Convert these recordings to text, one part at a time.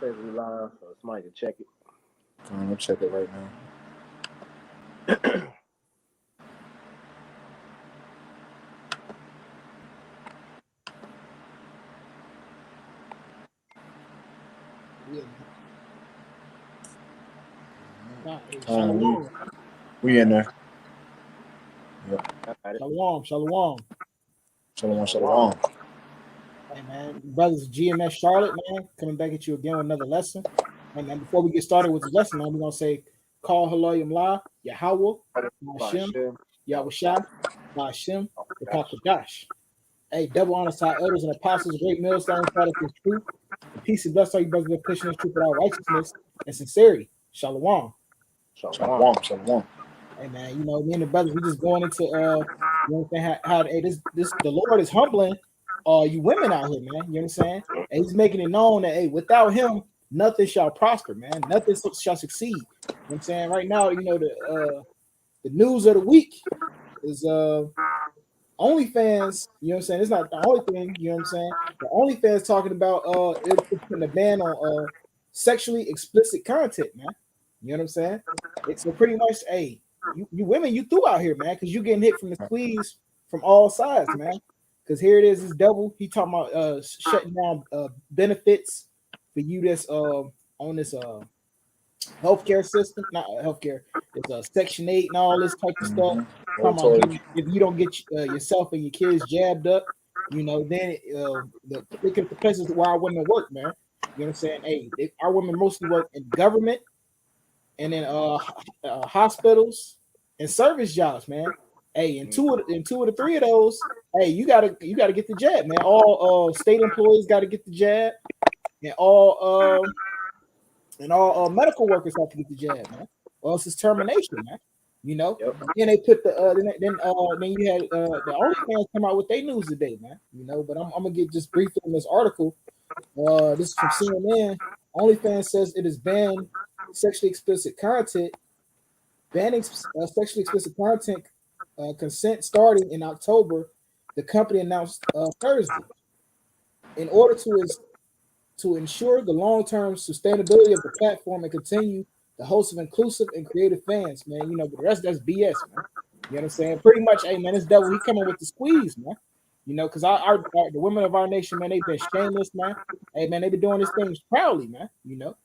Says we live, so somebody can check it. I'm gonna check it right now. Shalom. We in there. Shalom. Shalom. Shalom. Hey, man. Brothers GMS Charlotte, man. Coming back at you again with another lesson. And man, before we get started with the lesson, man, we're going to say, Call Haloyim La, Yahweh, Hashem, Yahushua, Hashem, Kakadash. Hey, double honor to our elders and apostles, great millstones, part of this truth. And peace and bless all you brothers that are pushing this truth without righteousness and sincerity. Shalom. Shalom. Hey man, you know, me and the brothers, we just going into you know how hey, this the Lord is humbling you women out here, man. You know what I'm saying? And he's making it known that hey, without him, nothing shall prosper, man. Nothing shall succeed. You know what I'm saying? Right now, you know, the news of the week is OnlyFans, you know what I'm saying? It's not the only thing, you know what I'm saying? The OnlyFans talking about it's putting a ban on sexually explicit content, man. You know what I'm saying? It's so pretty much, hey, you women, you threw out here, man, because you getting hit from the squeeze from all sides, man. Because here it is double. He talking about shutting down benefits for you that's on this healthcare system, not healthcare. It's Section 8 and all this type of stuff. If you don't get yourself and your kids jabbed up, you know, then the places where our women work, man. You know what I'm saying? Hey, our women mostly work in government and in hospitals and service jobs, man. Hey, in two of the three of those, hey, you gotta get the jab, man. All state employees got to get the jab, and all medical workers have to get the jab, man. Or else it's termination, man. You know. Yep. Then they put then you had the OnlyFans come out with their news today, man. You know, but I'm gonna get just briefly in this article. This is from CNN. OnlyFans says it has banned sexually explicit content, banning sexually explicit content consent starting in October. The company announced Thursday, in order to ensure the long-term sustainability of the platform and continue the host of inclusive and creative fans, man. You know, but the rest that's BS, man. You know what I'm saying? Pretty much, hey man, this devil he coming with the squeeze, man. You know, because the women of our nation, man, they've been shameless, man. Hey man, they've been doing these things proudly, man. You know.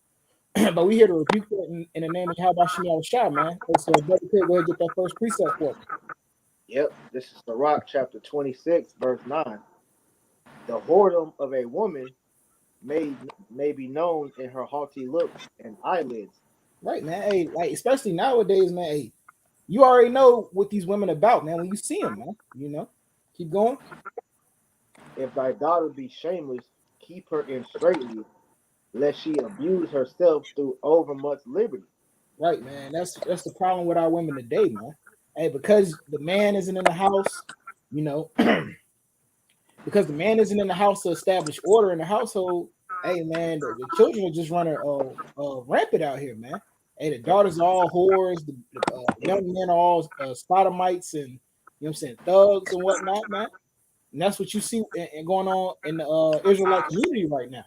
But we here to rebuke it in the name of Yahweh Shah, man. So, Brother Pitt, go ahead and get that first precept for me. Yep, this is Sirach chapter 26, verse 9. The whoredom of a woman may be known in her haughty looks and eyelids. Right, man. Hey, like especially nowadays, man. Hey, you already know what these women about, man. When you see them, man. You know. Keep going. If thy daughter be shameless, keep her in straitly, lest she abuse herself through overmuch liberty. Right, man. That's the problem with our women today, man. Hey, because the man isn't in the house, you know, because the man isn't in the house to establish order in the household. Hey, man, the children are just running rampant out here, man. Hey, the daughters are all whores. The young men are all sodomites and, you know what I'm saying, thugs and whatnot, man. And that's what you see and going on in the Israelite community right now.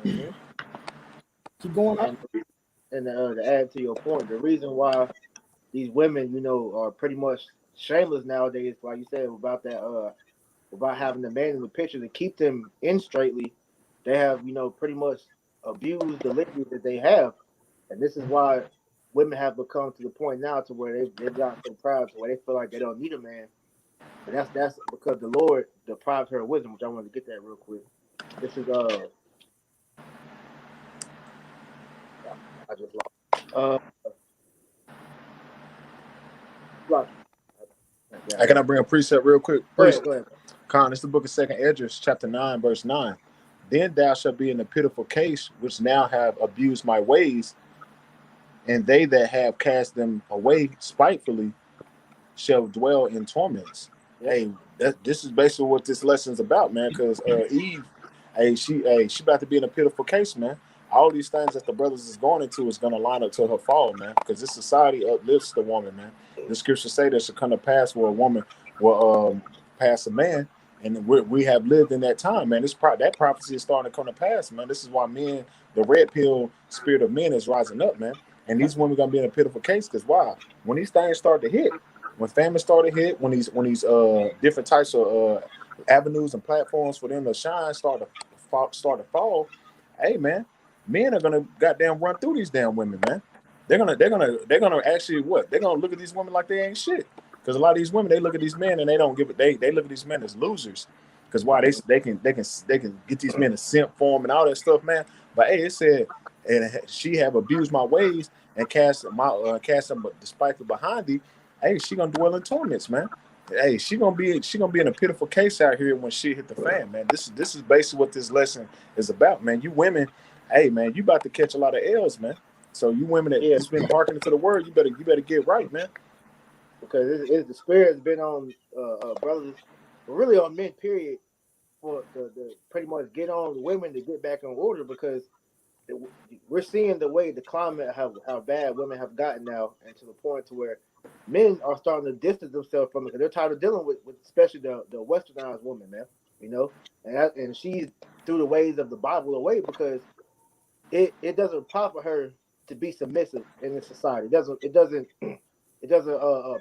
Mm-hmm. Keep going on. And to add to your point, the reason why these women, you know, are pretty much shameless nowadays, like you said, about that, about having the man in the picture to keep them in straightly, they have, you know, pretty much abused the liberty that they have, and this is why women have become to the point now to where they've gotten so proud to where they feel like they don't need a man, and that's because the Lord deprived her of wisdom, which I wanted to get that real quick. This is I just lost. Can I bring a precept real quick? Go ahead. Con, it's the book of 2 Esdras, chapter 9, verse 9. Then thou shalt be in a pitiful case, which now have abused my ways, and they that have cast them away spitefully shall dwell in torments. Hey, this is basically what this lesson's about, man. Because Eve, she about to be in a pitiful case, man. All these things that the brothers is going into is going to line up to her fall, man. Because this society uplifts the woman, man. The scriptures say there should come to pass where a woman will pass a man, And we have lived in that time, man. That prophecy is starting to come to pass, man. This is why men, the red pill spirit of men is rising up, man. And these women gonna be in a pitiful case because why? When these things start to hit, when famine started to hit, when these different types of avenues and platforms for them to shine start to fall, hey man, men are gonna goddamn run through these damn women, man. They're gonna actually what? They're gonna look at these women like they ain't shit. Because a lot of these women, they look at these men and they don't give it. They look at these men as losers. Because why they can get these men to simp for them and all that stuff, man. But hey, it said, and she have abused my ways and cast them despiteful behind thee. Hey, she gonna dwell in torments, man. Hey, she gonna be in a pitiful case out here when she hit the fan, man. This is basically what this lesson is about, man. You women, hey man, you about to catch a lot of L's, man. So you women that just been hearkening to the word, you better get right, man. Because the spirit has been on brothers, but really on men. Period. For the pretty much get on women to get back in order because we're seeing the way the climate how bad women have gotten now, and to the point to where men are starting to distance themselves from it because they're tired of dealing with especially the westernized woman, man. You know, and she's threw the ways of the Bible away because it doesn't profit her to be submissive in this society. It doesn't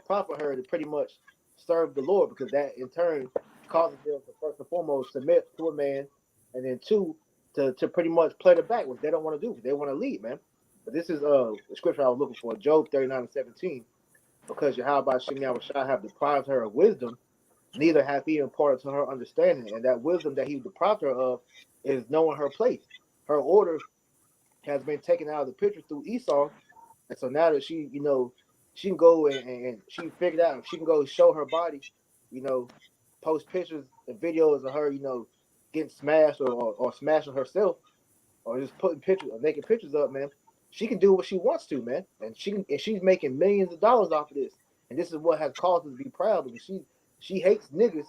profit her to pretty much serve the Lord because that in turn causes them to first and foremost submit to a man, and then two to pretty much play the back, which they don't want to do. They want to lead, man. But this is the scripture I was looking for, Job 39:17. Because Yahweh Shem Shah have deprived her of wisdom, neither hath he imparted to her understanding. And that wisdom that he deprived her of is knowing her place. Her order has been taken out of the picture through Esau. And so now that she, she can go and she figured out she can go show her body, post pictures and videos of her, getting smashed or smashing herself, or just putting pictures or naked pictures up, man. She can do what she wants to, man, and she's making millions of dollars off of this. And this is what has caused her to be proud because she hates niggas,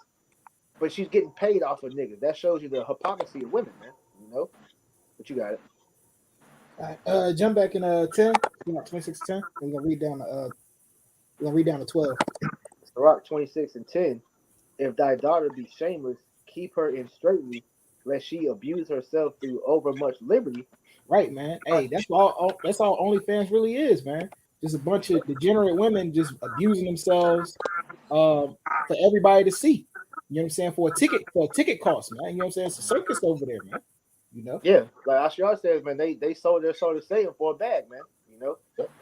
but she's getting paid off of niggas. That shows you the hypocrisy of women, man. But you got it. All right, jump back in 10, 26:10. We're gonna read down to 12. Sirach 26:10. If thy daughter be shameless, keep her in straitly, lest she abuse herself through overmuch liberty. Right, man. Hey, that's all OnlyFans really is, man. Just a bunch of degenerate women just abusing themselves for everybody to see. You know what I'm saying? For a ticket cost, man. You know what I'm saying? It's a circus over there, man. Yeah, like Ashiar says, man, they sold their soul to Satan for a bag, man.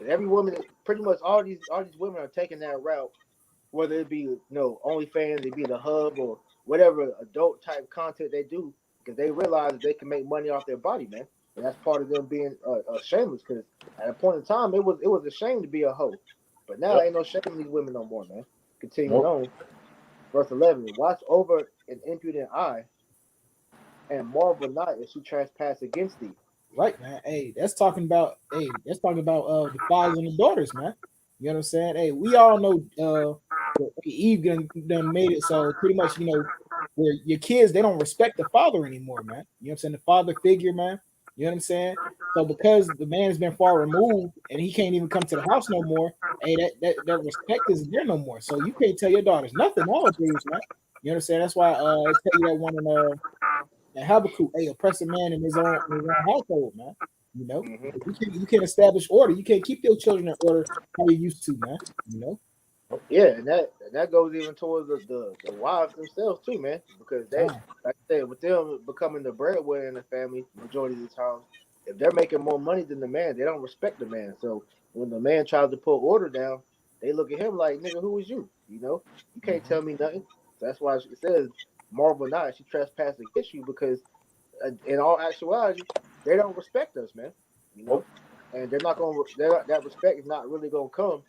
And every woman, pretty much all these women are taking that route, whether it be OnlyFans, it be the hub or whatever adult type content they do, because they realize that they can make money off their body, man. And that's part of them being shameless. Because at a point in time, it was a shame to be a hoe, but now ain't no shame in these women no more, man. Continuing on, verse 11: Watch over an impudent eye, and marvel not if she trespass against thee. Right, man. Hey, that's talking about the fathers and the daughters, man. You know what I'm saying? Hey, we all know Eve done made it so pretty much, where your kids, they don't respect the father anymore, man. You know what I'm saying? The father figure, man. You know what I'm saying? So because the man has been far removed and he can't even come to the house no more, hey, that respect isn't there no more. So you can't tell your daughters nothing nowadays, man. You know what I'm saying? That's why I tell you that one in Habakkuk, hey, oppress a man in his own household, man. You can't establish order. You can't keep your children in order how you used to, man. Yeah, and that goes even towards the wives themselves too, man. Because they, like I said, with them becoming the breadwinner in the family, majority of the time, if they're making more money than the man, they don't respect the man. So when the man tries to put order down, they look at him like, nigga, who is you? You can't tell me nothing. So that's why it says, marvel not, she trespassed against you, because in all actuality, they don't respect us, man. And that respect is not really gonna come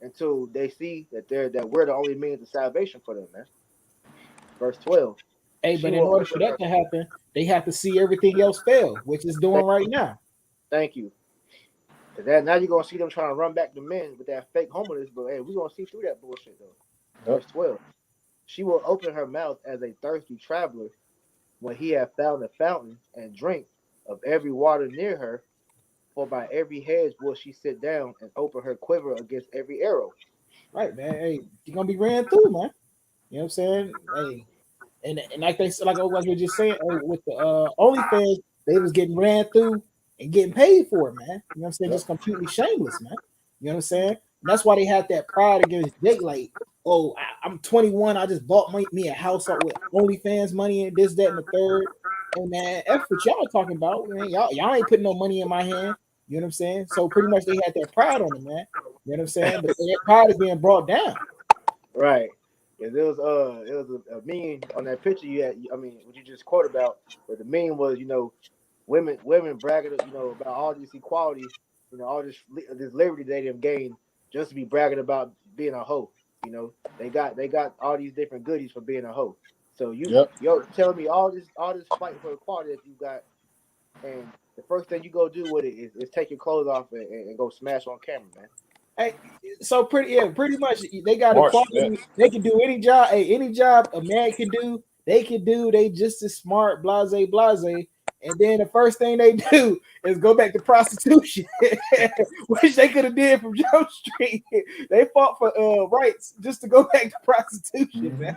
until they see that we're the only means of salvation for them, man. Verse 12. Hey, but in order for that to happen, they have to see everything else fail, which is doing right now. Thank you. That now you're gonna see them trying to run back the men with that fake holiness, but hey, we're gonna see through that bullshit though. Verse 12. She will open her mouth as a thirsty traveler when he hath found a fountain, and drink of every water near her. For by every hedge will she sit down and open her quiver against every arrow. Right, man. Hey, you're gonna be ran through, man. You know what I'm saying? Hey, and like they like we were just saying with the OnlyFans, they was getting ran through and getting paid for it, man. You know what I'm saying? Just completely shameless, man. You know what I'm saying? And that's why they had that pride against Jake. Like, oh, I'm 21. I just bought me a house with OnlyFans money and this, that, and the third. And man, F what y'all talking about, man. Y'all ain't putting no money in my hand. You know what I'm saying? So pretty much they had that pride on them, man. You know what I'm saying? But that pride is being brought down. Right. Yeah, there was a meme on that picture you had. I mean, what you just quoted about, but the meme was, women bragging, about all this equality, all this liberty they have gained just to be bragging about being a hoe. They got all these different goodies for being a hoe. So you're telling me all this fight for equality that you got, and the first thing you go do with it is take your clothes off and go smash on camera, man. Hey, so pretty much they got equality. They can do any job. Hey, any job a man can do, they can do. They just as smart, blase. And then the first thing they do is go back to prostitution, which they could have did from Jump Street. They fought for rights just to go back to prostitution, man.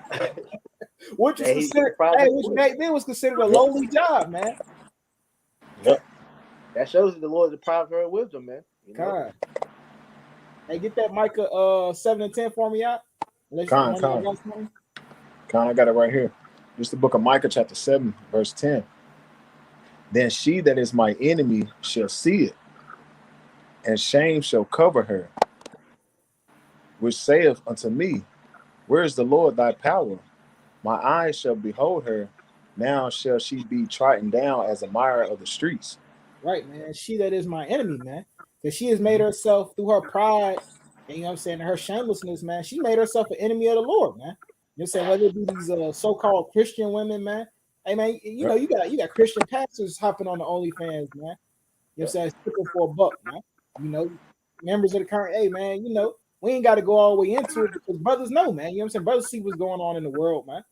Which was considered, which back then was considered a lowly job, man. Yep. That shows the Lord is deprived of her wisdom, man. God. Hey, get that Micah 7 and 10 for me out. Con, I got it right here. This is the book of Micah, chapter 7, verse 10. Then she that is my enemy shall see it, and shame shall cover her, which saith unto me, where is the Lord thy power? My eyes shall behold her. Now shall she be trodden down as a mire of the streets. Right, man. She that is my enemy, man. Because she has made herself through her pride, and you know what I'm saying, her shamelessness, man. She made herself an enemy of the Lord, man. You know what I'm saying? Whether it be these so-called Christian women, man. Hey man, you got Christian pastors hopping on the OnlyFans, man. You know what I'm saying? It's looking for a buck, man. Members of the current, hey man, we ain't got to go all the way into it because brothers know, man. You know what I'm saying? Brothers see what's going on in the world, man.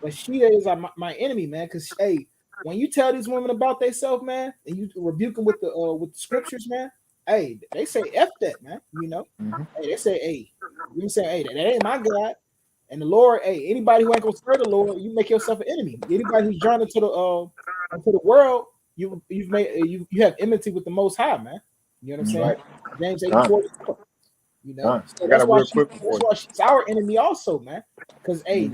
But she is my enemy, man. Because hey, when you tell these women about themselves, man, and you rebuke them with the scriptures, man, hey, they say F that, man. Hey, they say, hey, you say, hey, that ain't my God. And the Lord, hey, anybody who ain't gonna serve the Lord, you make yourself an enemy. Anybody who's drawn into the world, you have enmity with the Most High, man. You know what I'm saying? James 8:44. So that's why she's our enemy, also, man. Because hey,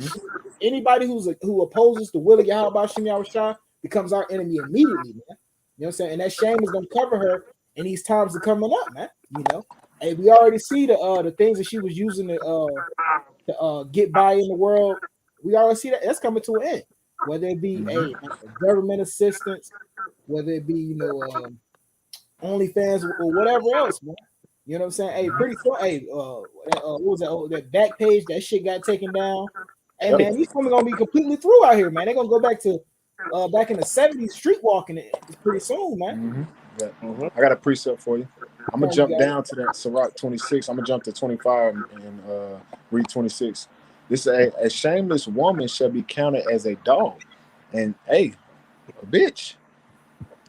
anybody who opposes the will of Yahweh Shem Yahushua becomes our enemy immediately, man. You know what I'm saying? And that shame is gonna cover her in these times are coming up, man. Hey, we already see the things that she was using to get by in the world. We already see that's coming to an end. Whether it be a government assistance, whether it be OnlyFans or whatever else, man. You know what I'm saying? Hey, pretty cool. Hey, what was that? Oh, that back page, that shit got taken down. Hey, man, these women gonna be completely through out here, man. They're gonna go back to back in the 70s street walking it pretty soon, man. I got a precept for you. I'm gonna jump down to that Sirach 26. I'm gonna jump to 25 and read 26. This is a shameless woman shall be counted as a dog, and a bitch.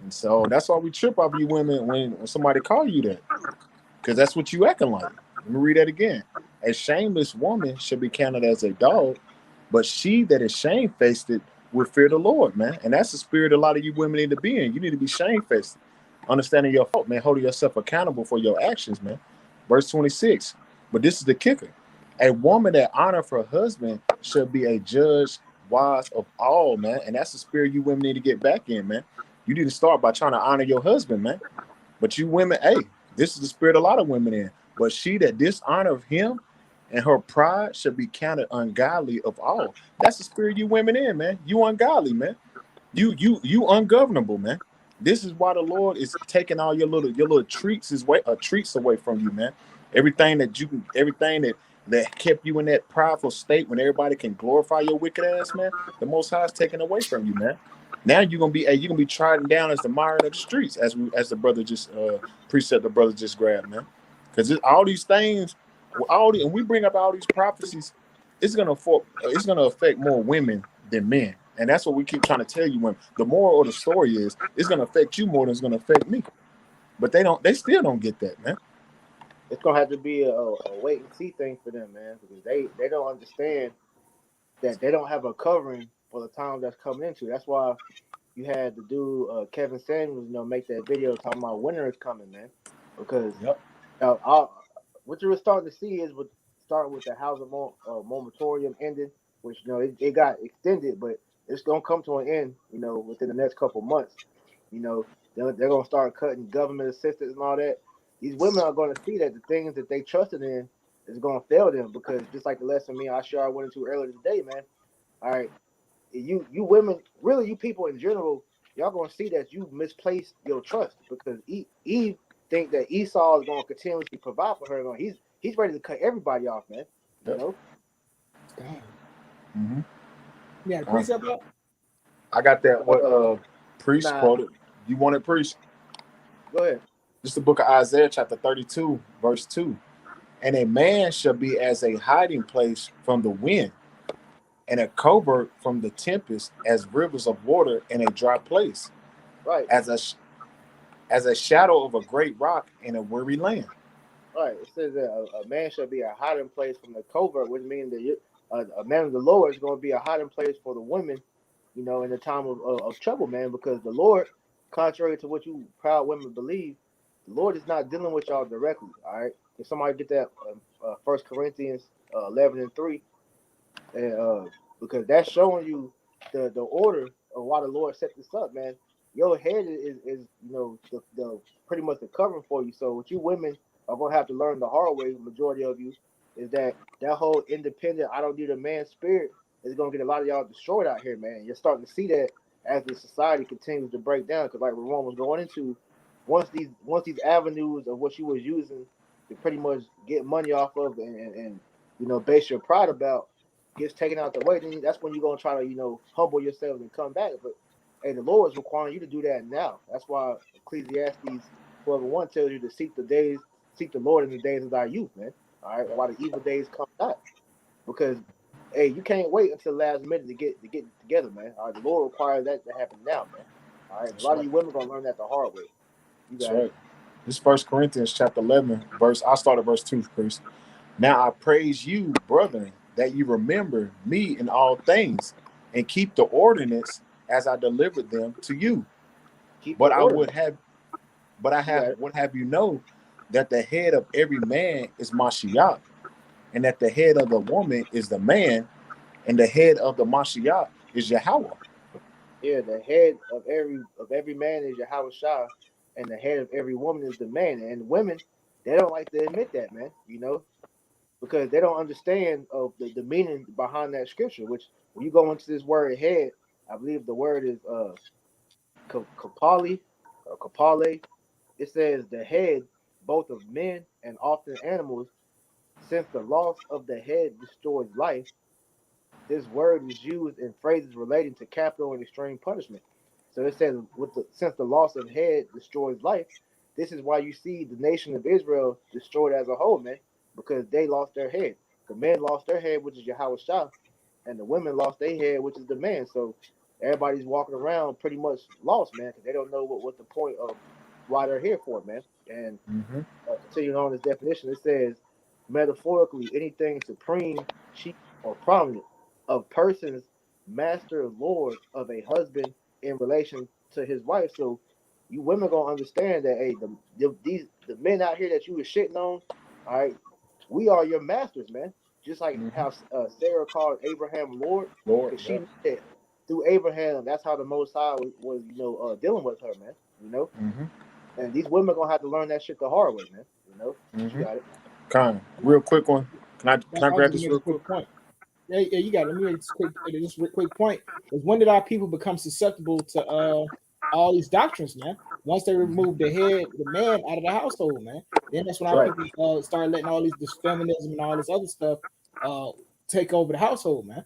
And so that's why we trip off you women when somebody call you that, because that's what you acting like. Let me read that again. A shameless woman should be counted as a dog, but she that is shamefaced will fear the Lord, man. And that's the spirit a lot of you women need to be in. You need to be shamefaced, understanding your fault, man, holding yourself accountable for your actions, man. Verse 26. But this is the kicker. A woman that honors her husband should be a judge wise of all, man. And that's the spirit you women need to get back in, man. You need to start by trying to honor your husband, man. But you women, hey, this is the spirit a lot of women in. But she that dishonor him and her pride should be counted ungodly of all. That's the spirit you women in, man. You ungodly, man. You ungovernable, man. This is why the Lord is taking all your little treats away from you, man. Everything that kept you in that prideful state when everybody can glorify your wicked ass, man. The Most High is taken away from you, man. Now you're gonna be trodden down as the mire of the streets, as the brother just precept the brother just grabbed, man. Because all these things, and we bring up all these prophecies, it's gonna affect more women than men, and that's what we keep trying to tell you. Women, the moral of the story is it's gonna affect you more than it's gonna affect me, but they still don't get that, man. It's gonna have to be a wait and see thing for them, man, because they don't understand that they don't have a covering for the time that's coming into. That's why you had the dude Kevin Samuels, make that video talking about winter is coming, man. Because Yep. what you were starting to see is starting with the housing moratorium ending, which it got extended, but it's gonna come to an end, within the next couple months. They're gonna start cutting government assistance and all that. These women are gonna see that the things that they trusted in is gonna fail them because just like the lesson me and Ashar went into earlier today, man. All right, you women, really you people in general, y'all gonna see that you misplaced your trust because Eve think that Esau is gonna continuously provide for her. He's ready to cut everybody off, man. You Yep. know. God. Mm-hmm. Yeah, precept up. I got that. What priest Nah. quoted? You wanted priest? Go ahead. This is the book of Isaiah, chapter 32, verse 2. And a man shall be as a hiding place from the wind, and a covert from the tempest, as rivers of water in a dry place, Right. as a shadow of a great rock in a weary land. Right. It says that a man shall be a hiding place from the covert, which means that a man of the Lord is going to be a hiding place for the women, in the time of trouble, man. Because the Lord, contrary to what you proud women believe, the Lord is not dealing with y'all directly. All right. If somebody get that 1 Corinthians 11:3, and because that's showing you the order of why the Lord set this up, man. Your head is the pretty much the covering for you. So what you women are gonna have to learn the hard way, the majority of you, is that whole independent, I don't need a man spirit is gonna get a lot of y'all destroyed out here, man. You're starting to see that as the society continues to break down. Because like Ramon was going into, once these avenues of what you was using to pretty much get money off of and base your pride about gets taken out the way, then that's when you're gonna try to humble yourself and come back. But hey, the Lord is requiring you to do that now. That's why Ecclesiastes 12:1 tells you to seek the Lord in the days of thy youth, man. All right, while the evil days come not, because hey, you can't wait until the last minute to get together, man. All right, the Lord requires that to happen now, man. All right, That's a lot right. of you women gonna learn that the hard way. You That's got it. right. This 1 Corinthians chapter 11, verse. I start at verse 2, Chris. Now I praise you, brethren, that you remember me in all things, and keep the ordinance as I delivered them to you. Keep the But I order, would man. have, but I You got have it. would have you know that the head of every man is Mashiach, and that the head of the woman is the man, and the head of the Mashiach is Yahweh. Yeah, the head of every man is Yahweh Shah, and the head of every woman is the man. And women, they don't like to admit that, man. Because they don't understand of the meaning behind that scripture. Which when you go into this word head, I believe the word is kapali or kapale. It says the head, both of men and often animals. Since the loss of the head destroys life, this word is used in phrases relating to capital and extreme punishment. So it says, since the loss of head destroys life, this is why you see the nation of Israel destroyed as a whole, man, because they lost their head. The men lost their head, which is Yahweh Shah, and the women lost their head, which is the man. So everybody's walking around pretty much lost, man, because they don't know what the point of why they're here for, man. And Mm-hmm. continuing on this definition, it says, metaphorically, anything supreme, chief, or prominent of persons, master, lord of a husband in relation to his wife. So you women gonna understand that hey, the men out here that you were shitting on, all right, we are your masters, man. Just like Mm-hmm. how Sarah called Abraham Lord, Lord, because she yeah. knew that through Abraham, that's how the Most High was dealing with her, man. Mm-hmm. And these women gonna have to learn that shit the hard way, man. But you Mm-hmm. got it. Con, real quick one. Can I I was grab gonna this make a real quick? quick point. Yeah, you got it. Let me make this quick point. Is when did our people become susceptible to all these doctrines, man? Once they remove the man out of the household, man, then that's when our Right. people start letting all this feminism and all this other stuff take over the household, man.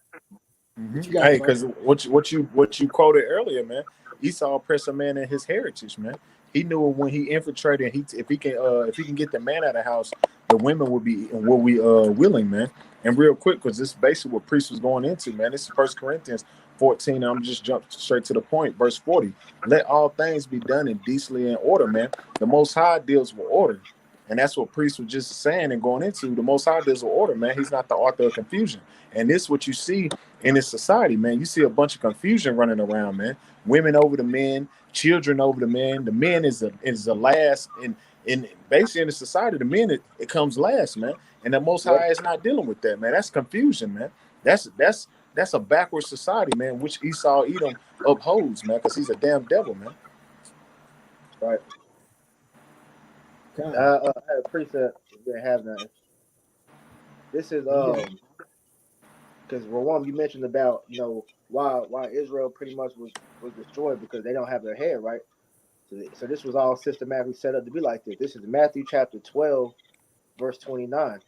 What you Mm-hmm. got, Hey, bro? because what you quoted earlier, man. Esau oppressed a man in his heritage, man. He knew when he infiltrated. If he can get the man out of the house, the women will be willing, man. And real quick, because this is basically what priest was going into, man. This is 1 Corinthians 14. And I'm just jump straight to the point. Verse 40. Let all things be done in decently and order, man. The Most High deals with order, And that's what Priest was just saying and going into. The Most High does an order, man. He's not the author of confusion. And this is what you see in this society, man. You see a bunch of confusion running around, man. Women over the men, children over the men. The men is the last in basically in the society. The men it comes last, man. And the Most High is not dealing with that, man. That's confusion, man. That's a backward society, man, which Esau Edom upholds, man, because he's a damn devil, man. Right. I had a precept. Didn't have nothing. This is because Rawam, you mentioned about why Israel pretty much was destroyed because they don't have their head right. So this was all systematically set up to be like this. This is Matthew chapter 12, verse 29.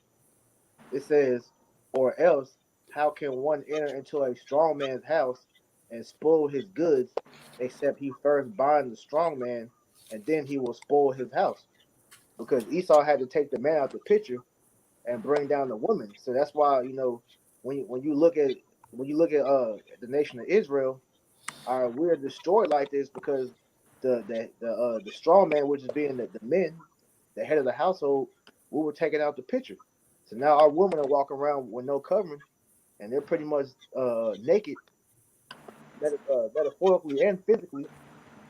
It says, "Or else, how can one enter into a strong man's house and spoil his goods, except he first bind the strong man, and then he will spoil his house?" Because Esau had to take the man out the picture and bring down the woman. So that's why when you look at the nation of Israel, we're destroyed like this because the strong man, which is being the men, the head of the household, we were taken out the picture. So now our women are walking around with no covering, and they're pretty much naked, metaphorically and physically,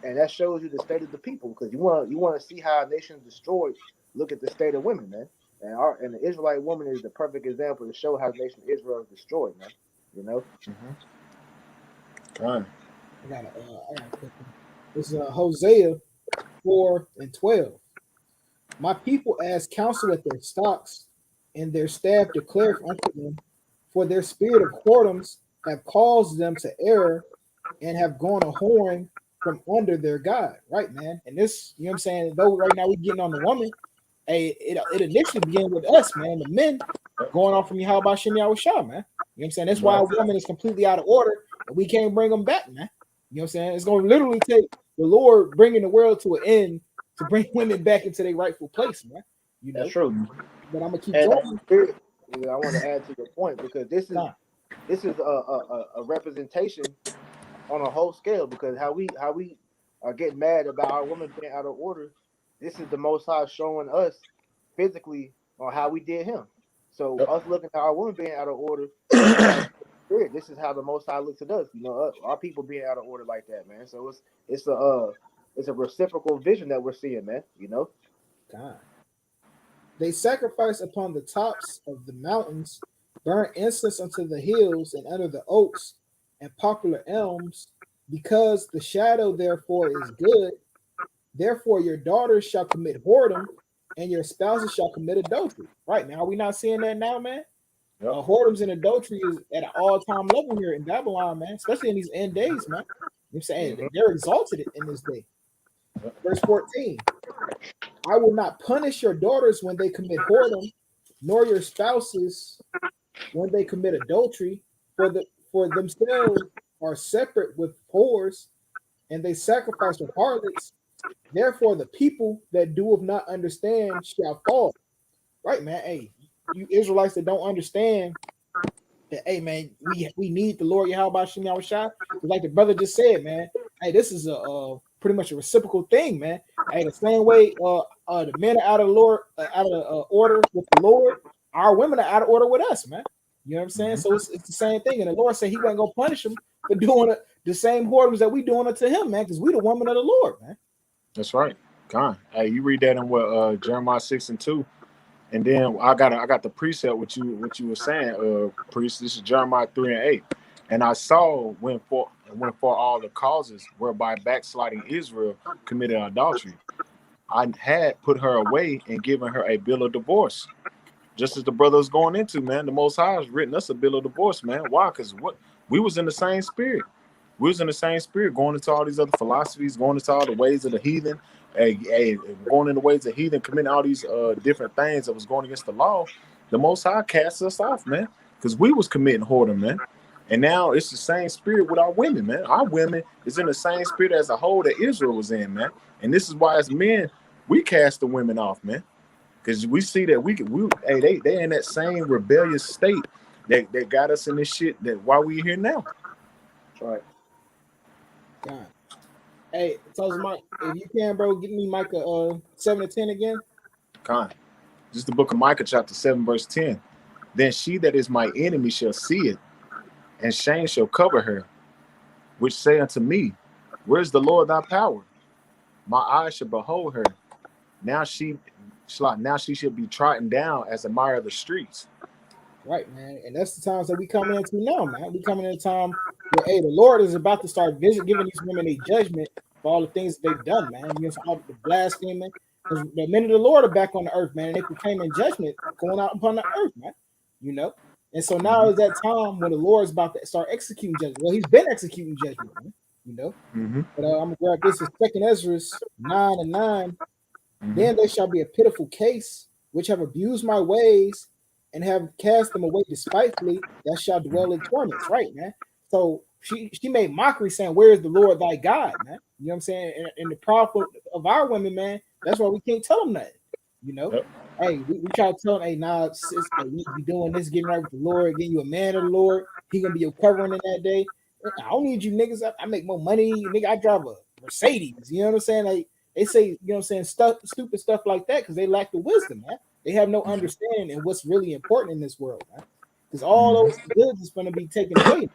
and that shows you the state of the people. Because you want to see how a nation is destroyed. Look at the state of women, man. And the Israelite woman is the perfect example to show how the nation of Israel is destroyed, man. You know. Fine. I got this is Hosea 4:12. My people ask counsel at their stocks, and their staff declareth unto them, for their spirit of whoredoms have caused them to err, and have gone a whoring from under their God. Right, man. And this, you know what I'm saying? Though right now we getting on the woman, it initially began with us, man. The men going off from Yahweh Shem Yahweh Shah, man. You know what I'm saying? That's why a woman is completely out of order, and we can't bring them back, man. You know what I'm saying? It's going to literally take the Lord bringing the world to an end to bring women back into their rightful place, man. You know? That's true. But I'm gonna keep going. I want to add to your point because this is a representation on a whole scale. Because how we are getting mad about our women being out of order, this is the Most High showing us physically on how we did Him. So us looking at our women being out of order, this is how the Most High looks at us. You know, our people being out of order like that, man. So it's a reciprocal vision that we're seeing, man. You know. God. They sacrifice upon the tops of the mountains, burn incense unto the hills and under the oaks and popular elms, because the shadow therefore is good. Therefore your daughters shall commit whoredom, and your spouses shall commit adultery. Right now, are we not seeing that now, man? Yep. Whoredoms and adultery is at an all-time level here in Babylon, man, especially in these end days, man. I'm saying they're exalted in this day. Verse 14. I will not punish your daughters when they commit whoredom, nor your spouses when they commit adultery, for themselves are separate with whores, and they sacrifice with harlots. Therefore, the people that do not understand shall fall. Right, man. Hey, you Israelites that don't understand that, hey, man, we need the Lord Yahweh Shem Yahweh Shai. Like the brother just said, man. Hey, this is a pretty much a reciprocal thing, man. Hey, the same way the men are out of order with the Lord, our women are out of order with us, man. You know what I'm saying? So it's the same thing. And the Lord said He wasn't gonna punish them for doing the same whoredoms that we doing it to Him, man, because we the woman of the Lord, man. That's right. Con. Hey, you read that in what Jeremiah 6:2. And then I got the precept what you were saying, priest. This is Jeremiah 3:8. And I saw when for all the causes whereby backsliding Israel committed adultery, I had put her away and given her a bill of divorce. Just as the brother was going into, man, the Most High has written us a bill of divorce, man. Why? Because we was in the same spirit. We was in the same spirit, going into all these other philosophies, going into all the ways of the heathen, going in the ways of heathen, committing all these different things that was going against the law. The Most High cast us off, man, because we was committing whoredom, man. And now it's the same spirit with our women, man. Our women is in the same spirit as a whole that Israel was in, man. And this is why, as men, we cast the women off, man, because we see that they in that same rebellious state that got us in this shit. That why we here now. That's right. God. Hey, tell us, Mike, if you can, bro, give me Micah 7-10 again. Con. This is the book of Micah, chapter 7, verse 10. Then she that is my enemy shall see it, and shame shall cover her, which say unto me, where is the Lord thy power? My eyes shall behold her. Now she should be trodden down as the mire of the streets. Right, man. And that's the times that we coming into now, man. We coming in a time where, hey, the Lord is about to start giving these women a judgment for all the things that they've done, man. You know, all the blaspheming. Because the men of the Lord are back on the earth, man, and they proclaiming judgment going out upon the earth, man. You know? And so now is that time when the Lord is about to start executing judgment. Well, he's been executing judgment, man, you know. But I'm gonna grab this is 2nd Ezra 9:9. Then there shall be a pitiful case which have abused my ways and have cast them away despitefully, that shall dwell in torments, right, man? So she made mockery saying, where is the Lord thy God, man? You know what I'm saying? And the problem of our women, man, that's why we can't tell them nothing, you know? Yep. Hey, we try to tell them, hey, nah, sis, we need to be doing this, getting right with the Lord, getting you a man of the Lord. He gonna be your covering in that day. I don't need you niggas. I make more money. Nigga, I drive a Mercedes. You know what I'm saying? Like, they say, you know what I'm saying, stupid stuff like that because they lack the wisdom, man. They have no understanding in what's really important in this world, man. Because all those goods is going to be taken away.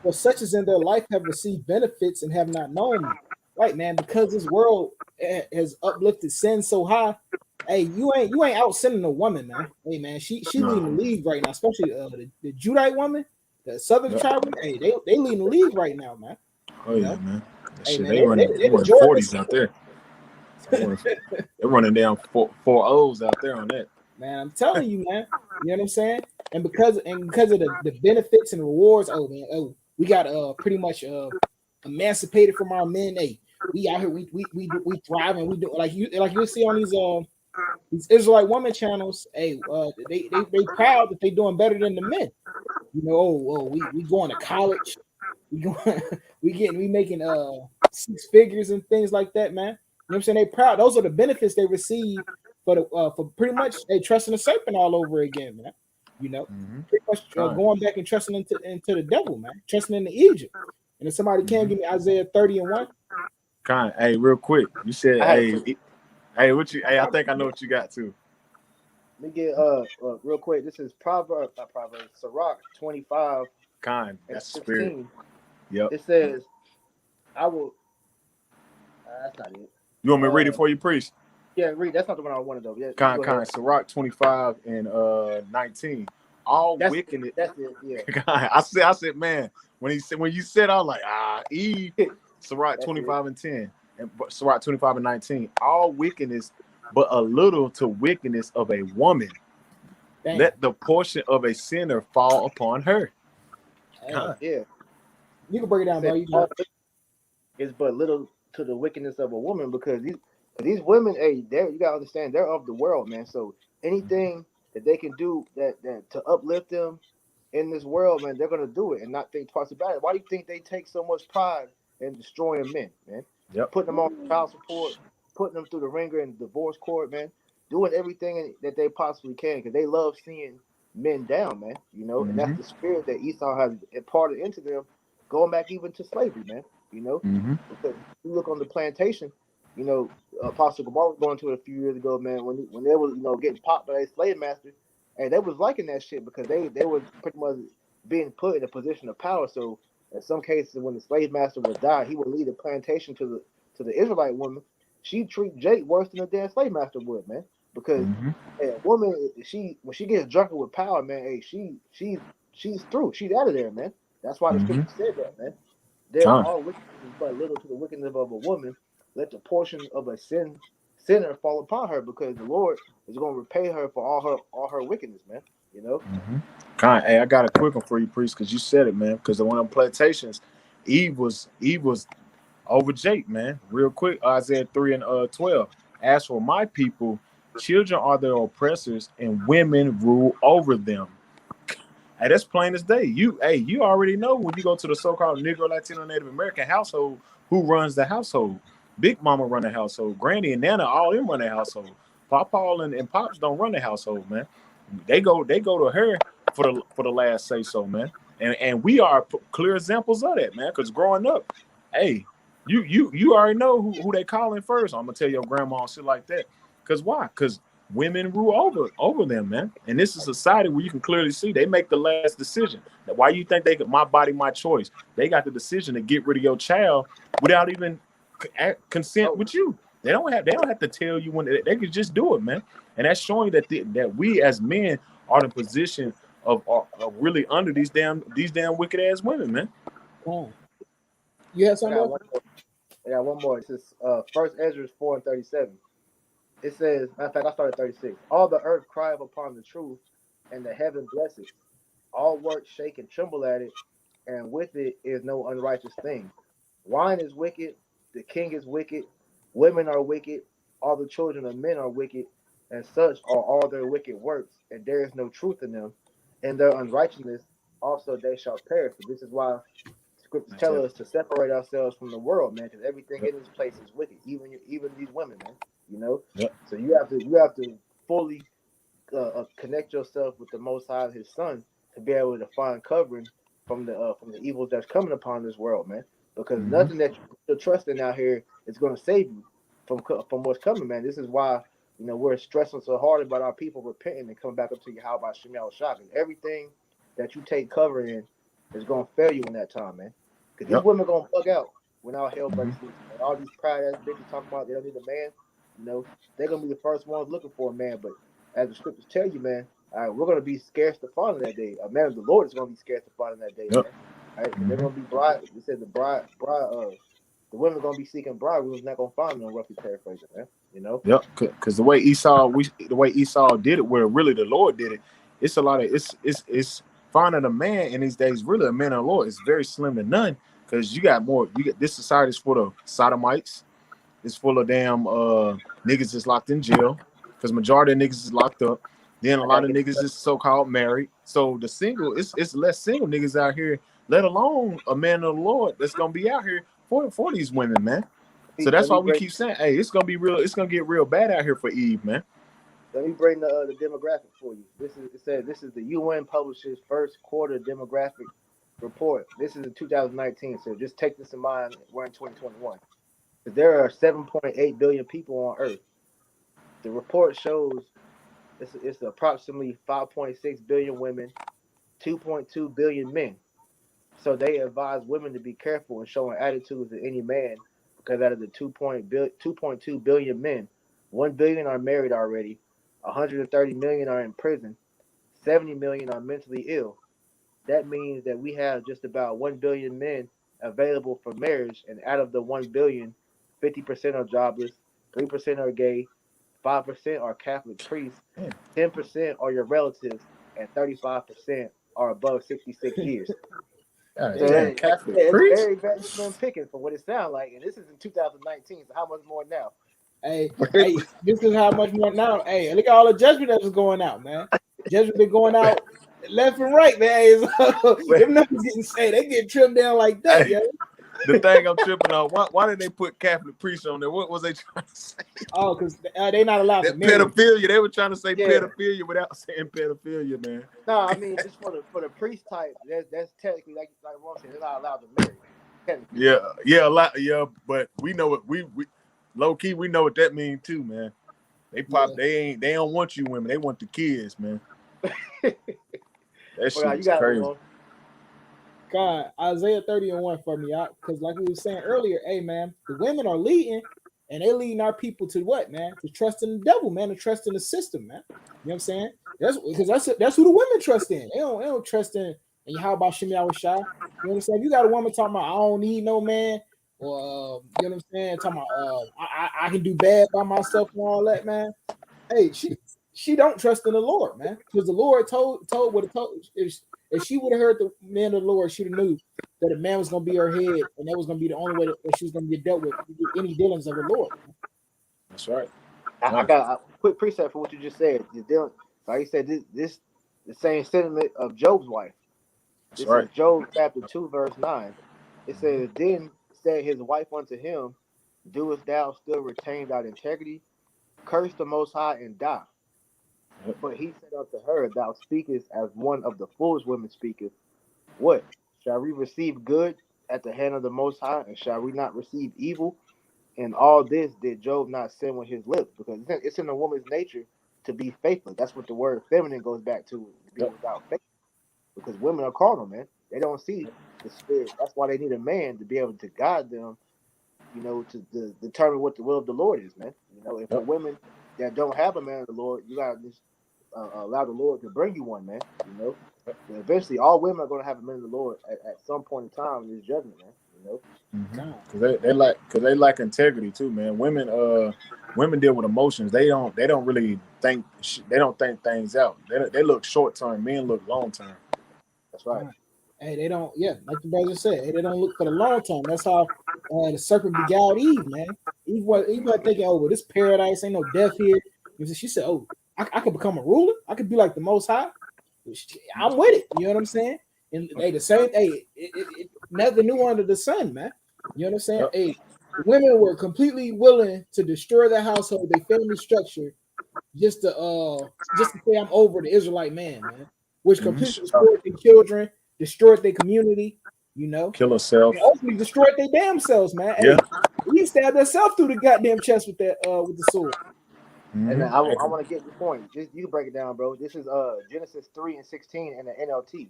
For such as in their life have received benefits and have not known me. Right, man, because this world has uplifted sin so high. Hey, you ain't out sinning a woman, man. Hey, man, she leading the league right now, especially the Judite woman, the Southern tribe. Hey, they leading the league right now, man. Oh yeah, man. Hey, shit, man, they running 40s out there. They're running down four O's out there on that. Man, I'm telling you, man. You know what I'm saying? And because of the benefits and rewards, we got pretty much emancipated from our men. Hey, we out here, we thrive, and we do like you see on these Israelite woman channels. Hey, they proud that they doing better than the men. You know, we going to college, we making 6 figures and things like that, man. You know what I'm saying? They proud. Those are the benefits they receive for pretty much they trusting the serpent all over again, man. You know, pretty much going back and trusting into the devil, man. Trusting into Egypt. And if somebody can give me Isaiah 30:1. Hey, real quick. You said, hey, what you? Hey, I think I know what you got too. Let me get real quick. This is Sirach 25. That's spirit. Yep. It says, "I will." That's not it. You want me to read it for you, priest? Yeah, read. That's not the one I wanted though. Yeah. Sirach 25 and 19. That's wickedness. That's it. Yeah. I said, man. When you said, I was like, Eve. Sirach 25 and 10, and Sirach 25 and 19. All wickedness, but a little to wickedness of a woman. Dang. Let the portion of a sinner fall upon her. Yeah. You can break it down, bro. It's but little to the wickedness of a woman because these women, hey, you gotta understand they're of the world, man. So anything that they can do that to uplift them in this world, man, they're gonna do it and not think twice about it. Why do you think they take so much pride in destroying men, man? Yep. Putting them on child support, putting them through the ringer in the divorce court, man. Doing everything that they possibly can because they love seeing men down, man. You know, and that's the spirit that Esau has imparted into them, going back even to slavery, man. You know, because you look on the plantation, you know, Apostle Gabar was going to it a few years ago, man. When they were, you know, getting popped by their slave master, and they was liking that shit because they was pretty much being put in a position of power. So in some cases, when the slave master would die, he would lead the plantation to the Israelite woman. She'd treat Jake worse than the damn slave master would, man. Because a woman, when she gets drunken with power, man, hey, she's through. She's out of there, man. That's why the scripture said that, man. There are wickedness, but little to the wickedness of a woman. Let the portion of a sinner fall upon her, because the Lord is going to repay her for all her wickedness, man. You know. Hey, I got a quick one for you, priest, because you said it, man. Because one of them plantations, Eve was over Jake, man. Real quick, Isaiah 3 and 12. As for my people, children are their oppressors, and women rule over them. Hey, that's plain as day. You already know when you go to the so-called Negro, Latino, Native American household, who runs the household. Big Mama run the household. Granny and Nana, all them run the household. Papa and Pops don't run the household, man. They go to her for the last say so, man. And we are clear examples of that, man. Because growing up, hey, you already know who they calling first. I'm gonna tell your grandma and shit like that. Because why? Because women rule over them, man. And this is a society where you can clearly see they make the last decision. Now, why you think they could my body, my choice? They got the decision to get rid of your child without even consent with you. They don't have to tell you when they can just do it, man. And that's showing that that we as men are in a position of really under these damn wicked ass women, man. You have I something? got one more. I got one more. It says First Ezra 4:37. It says, matter of fact, I started 36. All the earth crieth upon the truth, and the heaven blesseth. All works shake and tremble at it, and with it is no unrighteous thing. Wine is wicked, the king is wicked, women are wicked, all the children of men are wicked, and such are all their wicked works, and there is no truth in them. And their unrighteousness also they shall perish. So this is why scriptures tell us to separate ourselves from the world, man, because everything in this place is wicked, even these women, man. You know, so you have to fully connect yourself with the Most High, His Son, to be able to find covering from the evils that's coming upon this world, man. Because nothing that you're trusting out here is going to save you from what's coming, man. This is why we're stressing so hard about our people repenting and coming back up to you. How about Shemal Shah? And everything that you take cover in is going to fail you in that time, man. Because these women going to bug out when all hell breaks loose. And all these pride ass bitches talking about they don't need a man. They're gonna be the first ones looking for a man. But as the scriptures tell you, man, we're gonna be scarce to find in that day. A man of the Lord is gonna be scarce to find in that day, man. All right, they're gonna be bride. They said the women are gonna be seeking bride. We're not gonna find them. Roughly paraphrasing, man. Yep, because the way Esau did it, where really the Lord did it, it's a lot of it's finding a man in these days. Really, a man of the Lord is very slim to none. Because you got this society is full of sodomites. It's full of damn niggas that's locked in jail because majority of niggas is locked up. Then a lot of niggas is so-called married. So the single, it's less single niggas out here, let alone a man of the Lord that's gonna be out here for these women, man. So that's why we keep saying, hey, it's gonna get real bad out here for Eve, man. Let me bring the demographic for you. This is the UN publishes first quarter demographic report. This is in 2019, so just take this in mind. We're in 2021. There are 7.8 billion people on Earth. The report shows it's approximately 5.6 billion women, 2.2 billion men. So they advise women to be careful in showing attitudes to any man, because out of the 2.2 billion men, 1 billion are married already, 130 million are in prison, 70 million are mentally ill. That means that we have just about 1 billion men available for marriage, and out of the 1 billion, 50% are jobless, 3% are gay, 5% are Catholic priests, 10% are your relatives, and 35% are above 66 years. So Catholic it's very, very slim picking for what it sounds like, and this is in 2019. So how much more now? Hey, this is how much more now. Hey, look at all the judgment that was going out, man. Judgment been going out left and right, man. So, them numbers getting say they get trimmed down like that, yo. The thing I'm tripping on, why did they put Catholic priests on there? What was they trying to say? Oh, because they not allowed to marry. Pedophilia. They were trying to say pedophilia without saying pedophilia, man. No, I mean just for the priest type, that's technically like what I'm saying, they're not allowed to marry. Yeah, a lot, but we know it. We low key, we know what that means too, man. They they don't want you women, they want the kids, man. That shit is crazy. God, Isaiah 30:1 for me, because like we were saying earlier, hey man, the women are leading, and they leading our people to what, man? To trust in the devil, man, to trust in the system, man. You know what I'm saying? That's who the women trust in. They don't trust in. And how about Shemal Shah? You know what I'm saying? If you got a woman talking about I don't need no man, or you know what I'm saying, talking about I can do bad by myself and all that, man. Hey, she don't trust in the Lord, man, because the Lord told what it told. If she would have heard the man of the Lord, she'd have knew that a man was going to be her head, and that was going to be the only way that she was going to get dealt with any dealings of the Lord. That's right. I got a quick precept for what you just said. Like you said, this the same sentiment of Job's wife. This is Job chapter 2, verse 9. It says, "Then said his wife unto him, Doest thou still retain thy integrity? Curse the Most High and die. But he said unto her, Thou speakest as one of the foolish women speaketh. What? Shall we receive good at the hand of the Most High, and shall we not receive evil? And all this did Job not sin with his lips?" Because it's in a woman's nature to be faithless. That's what the word feminine goes back to being Yep. without faith. Because women are carnal, man. They don't see the spirit. That's why they need a man to be able to guide them, to determine what the will of the Lord is, man. And for Yep. women that don't have a man of the Lord, you gotta just allow the Lord to bring you one, man. And eventually, all women are gonna have a man of the Lord at some point in time in this judgment, man. Cause they lack integrity too, man. Women deal with emotions. They don't really think. They don't think things out. They look short term. Men look long term. That's right. Hey, they don't, yeah, like the brother said, hey, they don't look for the long term. That's how the serpent beguiled Eve, man. Eve was thinking, oh, well, this paradise ain't no death here. She said, oh, I could become a ruler. I could be like the Most High. I'm with it. You know what I'm saying? And hey, the same, hey, nothing new under the sun, man. You know what I'm saying? Yep. Hey, women were completely willing to destroy their household, their family structure, just to say I'm over the Israelite man, which completely destroyed their children, destroyed their community, Kill herself. and ultimately destroyed their damn selves, man. Yeah. Hey, he stabbed himself through the goddamn chest with the sword. And I want to get your point. You break it down, bro. This is Genesis 3:16 in the NLT.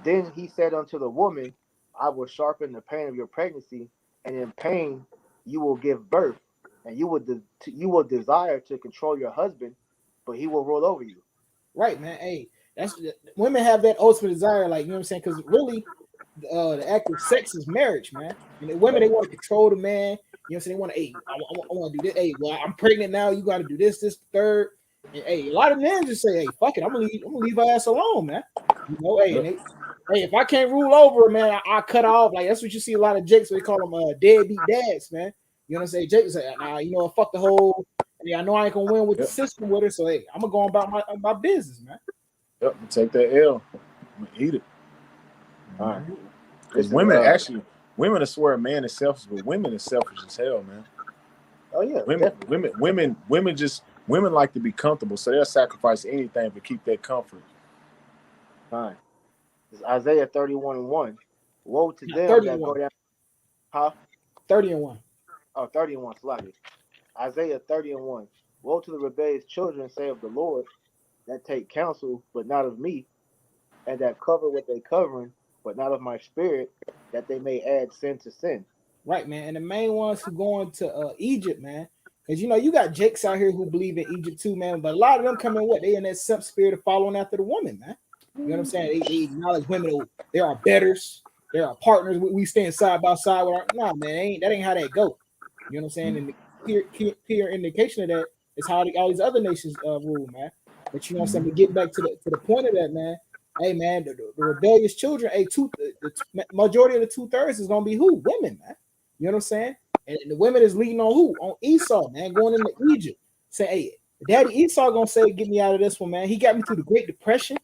Then he said unto the woman, I will sharpen the pain of your pregnancy, and in pain you will give birth, and you will desire to control your husband, but he will rule over you. Right, man. Hey, that's women have that ultimate desire, like, you know what I'm saying? Because really, the act of sex is marriage, man. And the women, they want to control the man. You know what I'm saying? They want to, hey, I want to do this. Hey, well, I'm pregnant now. You got to do this, third. And hey, a lot of men just say, hey, fuck it, I'm gonna leave her ass alone, man. Hey, and hey, if I can't rule over her, man, I cut off. Like, that's what you see a lot of jakes. They call them deadbeat dads, man. You know what I'm saying? Jake say, nah, fuck the whole. Hey, I know I ain't gonna win with the system with her, so hey, I'm gonna go about my business, man. Yep, take that L. I'm gonna eat it. All right. Because women I swear a man is selfish, but women is selfish as hell, man. Oh yeah. Women like to be comfortable, so they'll sacrifice anything to keep that comfort. Fine. It's Isaiah 31:1. Woe to them 31. that go down. Huh? 30:1. Oh, 30:1, slightly. Isaiah 30:1. Woe to the rebellious children, say of the Lord, that take counsel, but not of me, and that cover what they covering, but not of my spirit, that they may add sin to sin. Right, man. And the main ones who going to Egypt, man. Because you got Jakes out here who believe in Egypt too, man. But a lot of them come in they in that simp spirit of following after the woman, man. You know what I'm saying? They acknowledge women. There are betters. There are partners. We stand side by side with our. Nah, man, that ain't how that go. You know what I'm saying? And the clear indication of that is how all these other nations rule, man. But you know what I'm saying? To get back to the point of that, man. Hey, man, the rebellious children. Hey, the majority of the 2/3 is gonna be who? Women, man. You know what I'm saying? And the women is leading on who? On Esau, man, going into Egypt. Say, hey, Daddy Esau gonna say, get me out of this one, man. He got me through the Great Depression.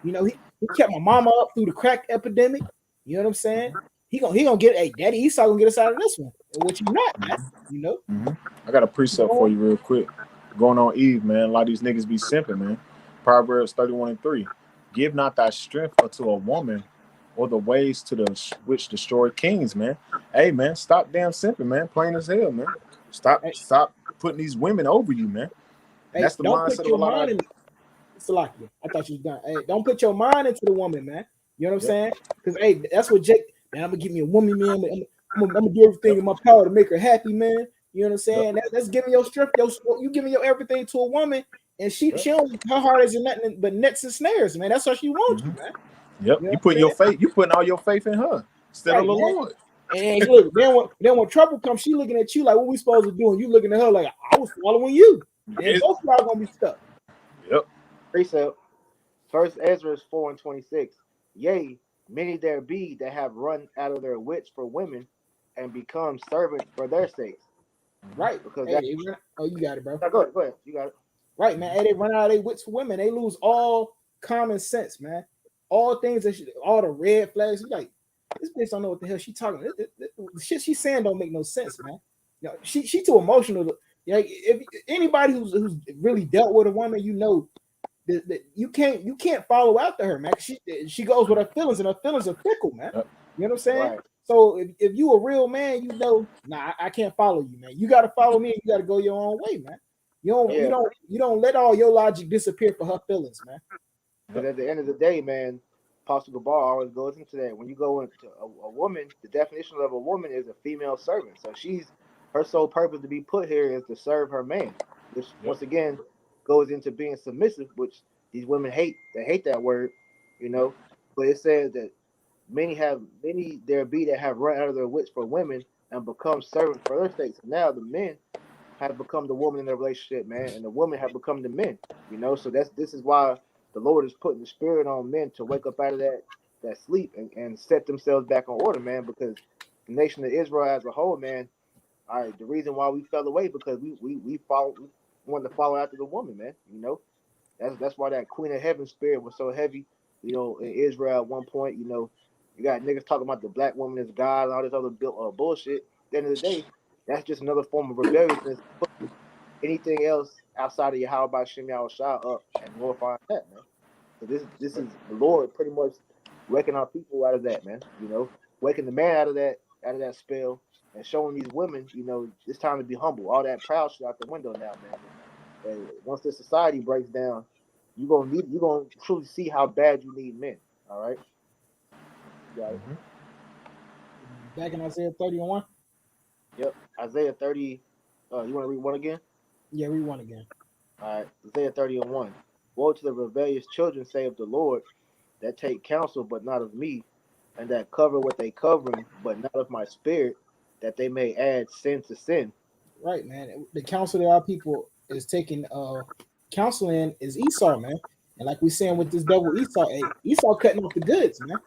He kept my mama up through the crack epidemic. You know what I'm saying? He gonna get, hey, Daddy Esau gonna get us out of this one. And what you not, man? I got a precept for you real quick. Going on Eve, man. A lot of these niggas be simping, man. Proverbs 31:3. Give not thy strength unto a woman, or the ways to which destroy kings, man. Hey, man, stop damn simping, man. Plain as hell, man. Stop putting these women over you, man. Hey, that's the mindset of a lot of. Salakia. I thought you was done. Hey, don't put your mind into the woman, man. You know what I'm saying? Because hey, that's what Jake. Man, I'm gonna give me a woman, man. I'm gonna do everything in my power to make her happy, man. You know what I'm saying? That's giving your strength, you giving your everything to a woman, and she don't, her heart isn't nothing but nets and snares, man. That's how she wants you, man. Yep, you put your faith, you putting all your faith in her instead of the Lord. And look, then when trouble comes, she looking at you like, what we supposed to do? And you looking at her like, I was following you. And both of y'all gonna be stuck. Yep. Precept. First Ezra 4:26. Yea, many there be that have run out of their wits for women and become servants for their sakes. Right. Because you got it, bro. Go ahead. You got it. Right, man. Hey, they run out of their wits for women. They lose all common sense, man. All things all the red flags. You like, this bitch don't know what the hell she talking about. The shit she's saying don't make no sense, man. You know, she too emotional. If anybody who's really dealt with a woman, that you can't follow after her, man. She goes with her feelings, and her feelings are fickle, man. You know what I'm saying? Right. So if you a real man, nah, I can't follow you, man. You got to follow me, and you got to go your own way, man. You know You don't let all your logic disappear for her feelings, man. But at the end of the day, man, Apostle Gabar always goes into that. When you go into a woman, the definition of a woman is a female servant. So her sole purpose to be put here is to serve her man, which once again goes into being submissive, which these women hate. They hate that word, you know. But it says that many there be that have run out of their wits for women and become servants for their states. Now the men have become the woman in the relationship, man, and the women have become the men. You know, so this is why the Lord is putting the spirit on men to wake up out of that sleep and set themselves back on order, man, because the nation of Israel as a whole, man, all right, the reason why we fell away because we wanted to follow after the woman, man. You know, that's why that Queen of Heaven spirit was so heavy, you know, in Israel at one point. You know, you got niggas talking about the black woman as God and all this other bullshit. At the end of the day, that's just another form of rebelliousness. Putting anything else outside of your by Shem Shah up and glorifying that, man. So this is the Lord pretty much waking our people out of that, man. You know, waking the man out of that spell and showing these women, you know, it's time to be humble. All that proud shit out the window now, man. And once this society breaks down, you're gonna truly see how bad you need men. All right. Got it. Back in Isaiah 30 and 1. Yep. Isaiah 30. You want to read one again? Yeah, read one again. All right. Isaiah 30 and 1. Woe to the rebellious children, say of the Lord, that take counsel, but not of me, and that cover what they covering, but not of my spirit, that they may add sin to sin. Right, man. The counsel that our people is taking counsel in is Esau, man. And like we saying with this devil Esau, hey, Esau cutting off the goods, man.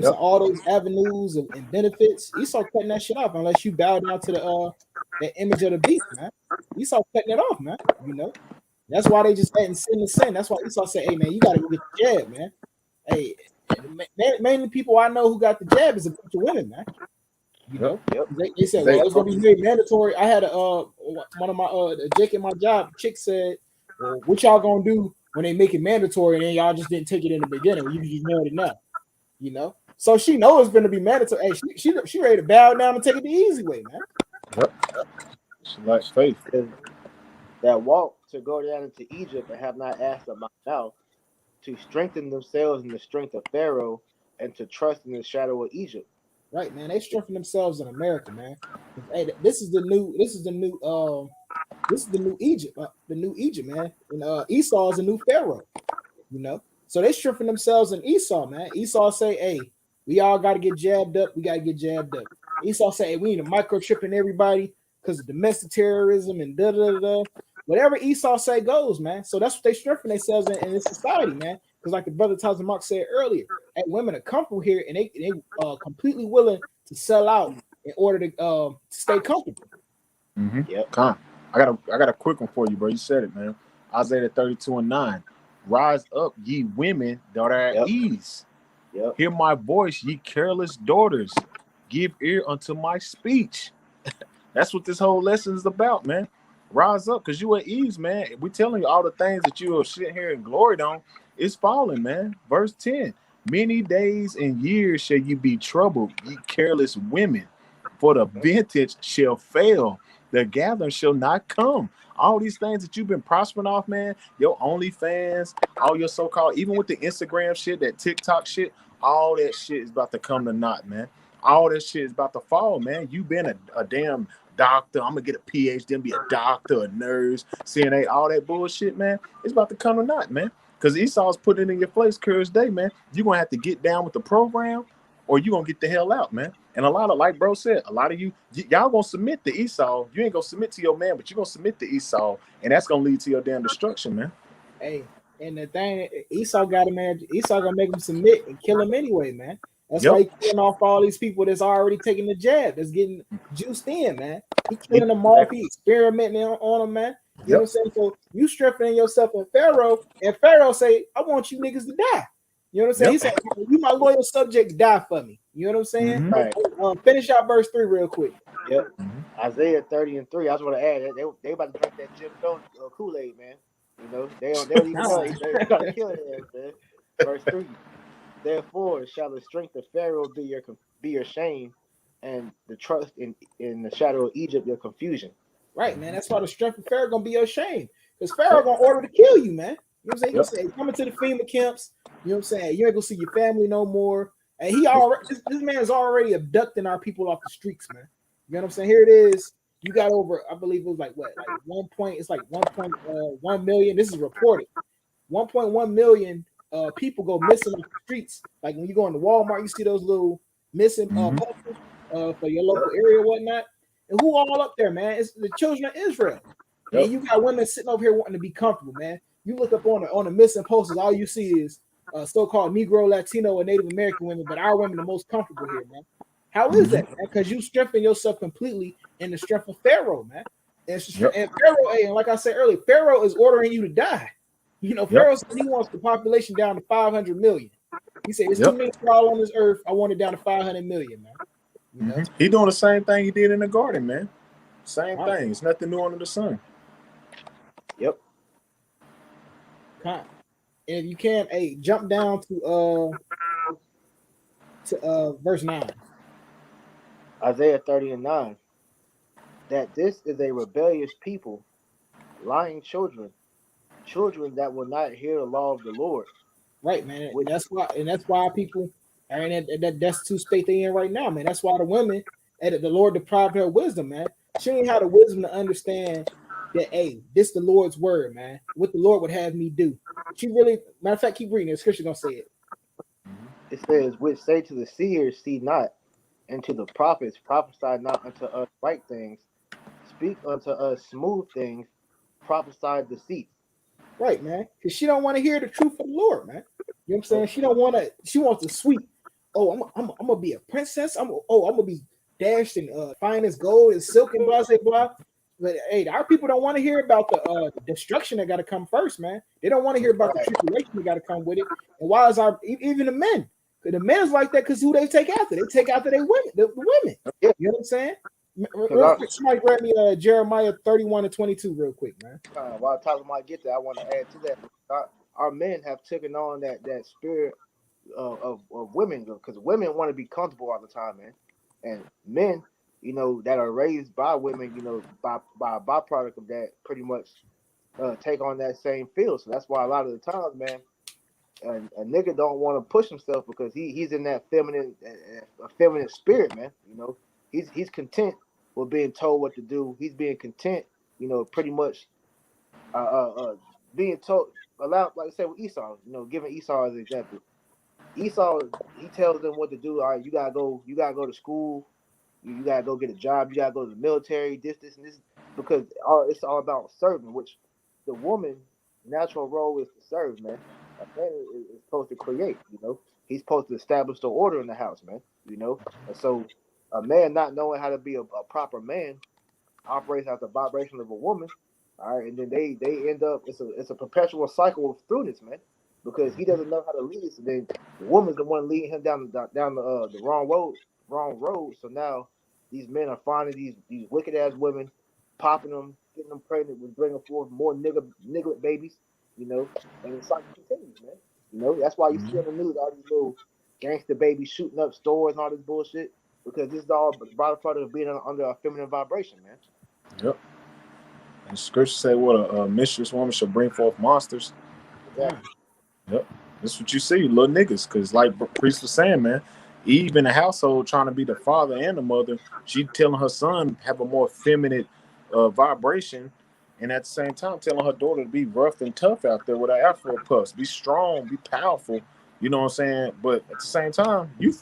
So all those avenues and benefits, Esau cutting that shit off unless you bow down to the image of the beast, man. Esau cutting it off, man. You know, that's why they just adding sin to sin. That's why Esau said, "Hey, man, you got to get the jab, man." Hey, mainly people I know who got the jab is a bunch of women, man. You know, they said, "Well, it's gonna be very mandatory." I had one of my Jake in my job. Chick said, "Well, what y'all gonna do when they make it mandatory and then y'all just didn't take it in the beginning? You just nailed it now." You know, so she knows it's going to be mandatory. Hey, she ready to bow down and take it the easy way, man. Yep. She likes faith. That walk to go down into Egypt and have not asked of my mouth, to strengthen themselves in the strength of Pharaoh and to trust in the shadow of Egypt. Right, man. They strengthen themselves in America, man. Hey, this is the new Egypt, the new Egypt, man. And Esau is a new Pharaoh, you know. So they strengthen themselves in Esau, man. Esau say, "Hey, we all got to get jabbed up. We got to get jabbed up." Esau say, "Hey, we need to microchip in everybody because of domestic terrorism and da da da." Whatever Esau say goes, man. So that's what they strengthen themselves in this society, man. Because like the brother Tyler Mark said earlier, hey, women are comfortable here and they completely willing to sell out in order to stay comfortable. Mm-hmm. Yep. I got a quick one for you, bro. You said it, man. Isaiah 32 and 9. Rise up, ye women that are at ease. Yep. Hear my voice, ye careless daughters. Give ear unto my speech. That's what this whole lesson is about, man. Rise up, because you at ease, man. We're telling you all the things that you are sitting here and gloried on is falling, man. Verse 10. Many days and years shall you be troubled, ye careless women, for the vintage shall fail, the gathering shall not come. All these things that you've been prospering off, man, your OnlyFans, all your so-called, even with the Instagram shit, that TikTok shit, all that shit is about to come to naught, man. All that shit is about to fall, man. You've been a damn doctor. I'm gonna get a PhD and be a doctor, a nurse, CNA, all that bullshit, man. It's about to come to naught, man. Because Esau's putting it in your face, Curse Day, man. You're gonna have to get down with the program, or you're gonna get the hell out, man. And a lot of, like bro said, a lot of y'all gonna submit to Esau. You ain't gonna submit to your man, but you're gonna submit to Esau, and that's gonna lead to your damn destruction, man. Hey, and the thing, Esau got him, man. Esau gonna make him submit and kill him anyway, man. That's why he's killing off all these people that's already taking the jab, that's getting juiced in, man. He killing them off, he experimenting on them, man. You know what I'm saying? So you strengthening yourself in Pharaoh, and Pharaoh say, "I want you niggas to die." You know what I'm saying? He said, "You my loyal subjects, die for me." You know what I'm saying? Right. Finish out verse 3 real quick. Yep. Isaiah 30 and 3. I just want to add that they about to drink that Jim Jones Kool-Aid, man. You know, they don't even know. They're trying to kill it, man. Verse 3. Therefore shall the strength of Pharaoh be your shame, and the trust in the shadow of Egypt your confusion. Right, man. That's why the strength of Pharaoh gonna be your shame. Because Pharaoh gonna order to kill you, man. You know what I'm saying? He Yep. gonna say, coming to the FEMA camps. You know what I'm saying? You ain't gonna see your family no more. And he already, this man is already abducting our people off the streets, man. You know what I'm saying? Here it is. You got over, I believe it was like what, like 1.1 million. This is reported. 1.1 million people go missing off the streets. Like when you go into Walmart, you see those little missing posters for your local area or whatnot. And who all up there, man? It's the children of Israel. Yep. And you got women sitting over here wanting to be comfortable, man. You look up on the missing posters, all you see is so-called Negro, Latino, and Native American women, but our women are the most comfortable here, man. How is that, man? Because you strengthen yourself completely in the strength of Pharaoh, man. And Pharaoh, and like I said earlier, Pharaoh is ordering you to die. You know, Pharaoh said he wants the population down to 500 million. He said, it's too many people on this earth. I want it down to 500 million, man. You know? He doing the same thing he did in the garden, man. Same thing. It's nothing new under the sun. Yep. And if you can, jump down to verse 9. Isaiah 30:9. That this is a rebellious people, lying children that will not hear the law of the Lord. Right, man. And that's why people are in that destitute state they in right now, man. That's why the women, the Lord deprived her of wisdom, man. She ain't had the wisdom to understand that, hey, this the Lord's word, man. What the Lord would have me do. She really, matter of fact, keep reading it. Scripture gonna say it. It says, which say to the seers, see not, and to the prophets, prophesy not unto us right things, speak unto us smooth things, prophesy deceit. Right, man. Because she don't want to hear the truth of the Lord, man. You know what I'm saying? She don't want to. She wants the sweet. Oh, I'm gonna be a princess. I'm gonna be dashed in fine as gold and silk and blah blah blah. But hey, our people don't want to hear about the destruction that got to come first, man. They don't want to hear about the tribulation that got to come with it. And why is even the men? The men's like that because who they take after? They take after they women, the women. Yeah. You know what I'm saying? Real quick, somebody grab me Jeremiah 31:22 real quick, man. While talking about get there, I want to add to that. Our men have taken on that spirit of women, because women want to be comfortable all the time, man. And men, you know, that are raised by women, you know, by a byproduct of that, pretty much take on that same field. So that's why a lot of the times, man, a nigga don't want to push himself because he's in that feminine spirit, man. You know, he's content with being told what to do. He's being content, you know, pretty much being told, allowed, like I said with Esau, you know, giving Esau as an example. Esau, he tells them what to do. All right, you gotta go to school, you gotta go get a job, you gotta go to the military, this and this, because it's all about serving, which the woman natural role is to serve, man. A man is supposed to create, you know. He's supposed to establish the order in the house, man. You know, and so a man not knowing how to be a proper man operates at the vibration of a woman. All right, and then they end up, it's a perpetual cycle of throughness, man, because he doesn't know how to lead. So then the woman's the one leading him down the wrong road. So now these men are finding these wicked ass women, popping them, getting them pregnant, with bringing forth more niglet babies, you know, and the cycle continues, man. You know, that's why you see on the news all these little gangster babies shooting up stores and all this bullshit, because this is all byproduct of being under a feminine vibration, man. Yep. And scripture say, what a mistress woman shall bring forth monsters. Exactly. Yep. That's what you see, little niggas. Because like Priest was saying, man, Eve in the household trying to be the father and the mother, she telling her son have a more feminine vibration, and at the same time telling her daughter to be rough and tough out there with her afro puffs, be strong, be powerful. You know what I'm saying? But at the same time, you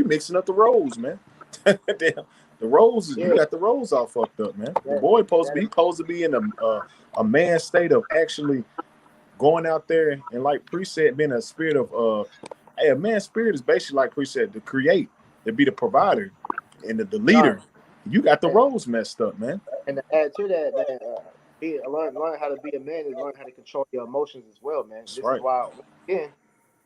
mixing up the roles, man. Damn. The roles, you got the roles all fucked up, man. The boy supposed to be in a man state of actually going out there, and like Priest said, being a spirit of a man's spirit is basically, like Priest said, to create, to be the provider and the leader. You got the roles messed up, man. And to add to that, man, learn how to be a man is learn how to control your emotions as well, man. This is why, again,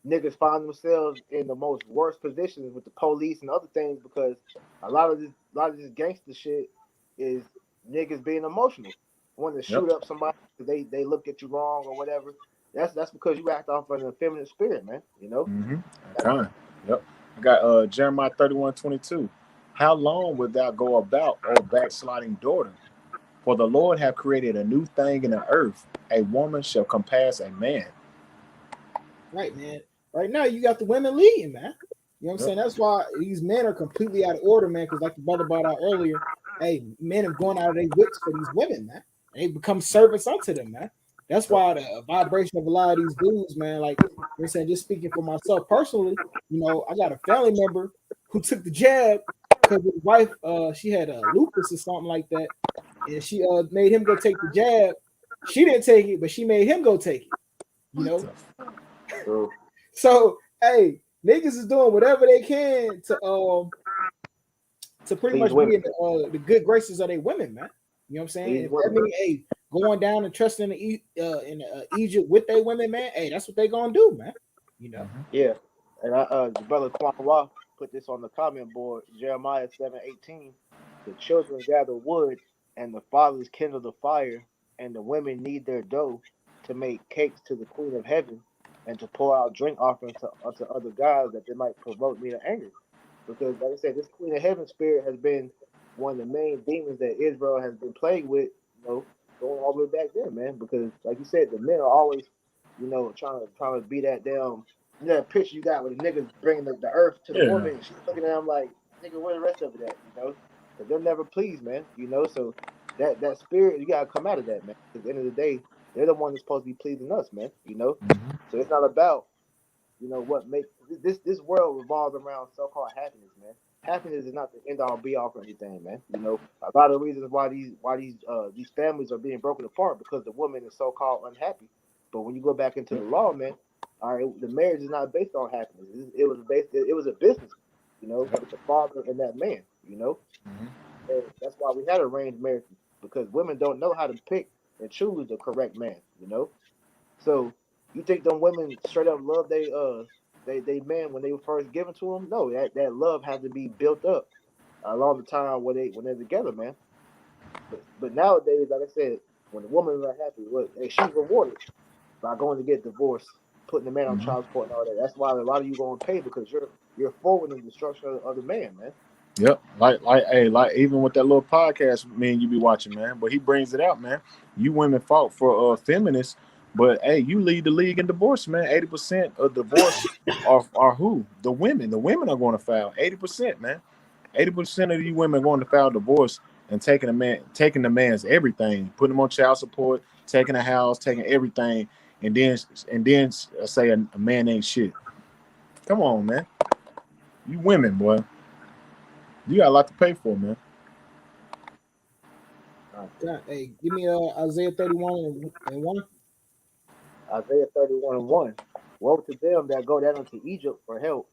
niggas find themselves in the most worst positions with the police and other things, because a lot of this gangster shit is niggas being emotional, wanting to shoot up somebody because they look at you wrong or whatever. That's because you act off of an feminine spirit, man. You know. Yep. I got Jeremiah 31:22. How long wilt thou go about, O backsliding daughter? For the Lord hath created a new thing in the earth. A woman shall compass a man. Right, man. Right now, you got the women leading, man. You know what I'm saying? That's why these men are completely out of order, man. Because like the brother brought out earlier, hey, men have gone out of their wits for these women, man. They become servants unto them, man. That's why the vibration of a lot of these dudes, man. Like you're saying, just speaking for myself personally, you know, I got a family member who took the jab because his wife, she had a lupus or something like that, and she made him go take the jab. She didn't take it, but she made him go take it. You know. So hey, niggas is doing whatever they can to pretty much be in the good graces of their women, man. You know what I'm saying? If that mean, hey, going down and trusting in Egypt with their women, man, hey, that's what they gonna do, man. You know? Yeah. And the brother Kwanwa put this on the comment board, Jeremiah 7:18. The children gather wood, and the fathers kindle the fire, and the women knead their dough to make cakes to the Queen of Heaven, and to pour out drink offerings unto other gods, that they might provoke me to anger. Because, like I said, this Queen of Heaven spirit has been one of the main demons that Israel has been plagued with, going all the way back then, man. Because, like you said, the men are always, trying to be that damn, that picture you got with the niggas bringing the earth to the woman, and she's looking at them like, nigga, where the rest of it at, Because they're never pleased, man, So that spirit, you gotta come out of that, man. Because at the end of the day, they're the one that's supposed to be pleasing us, man. So it's not about what makes this world revolves around so-called happiness, man. Happiness is not the end all be all for anything, man. A lot of reasons why these families are being broken apart because the woman is so-called unhappy. But when you go back into the law, man, all right, the marriage is not based on happiness. It was a business, with the father and that man, And that's why we had arranged marriages, because women don't know how to pick and choose the correct man, So you think them women straight up love they man when they were first given to them? No, that love has to be built up along the time when they're together, man. But nowadays, like I said, when the woman is unhappy, she's rewarded by going to get divorced, putting the man on child support and all that. That's why a lot of you going to pay, because you're forwarding the destruction of the man, man. Yep, like even with that little podcast, man, you be watching, man. But he brings it out, man. You women fought for feminists, but hey, you lead the league in divorce, man. 80% of divorce are who? The women. The women are going to file 80%, man. 80% of you women are going to file divorce and taking the man's everything, putting him on child support, taking a house, taking everything, and then say a man ain't shit. Come on, man. You women, boy. You got a lot to pay for, man. Hey, give me Isaiah 31:1. Isaiah 31:1. Woe to them that go down into Egypt for help,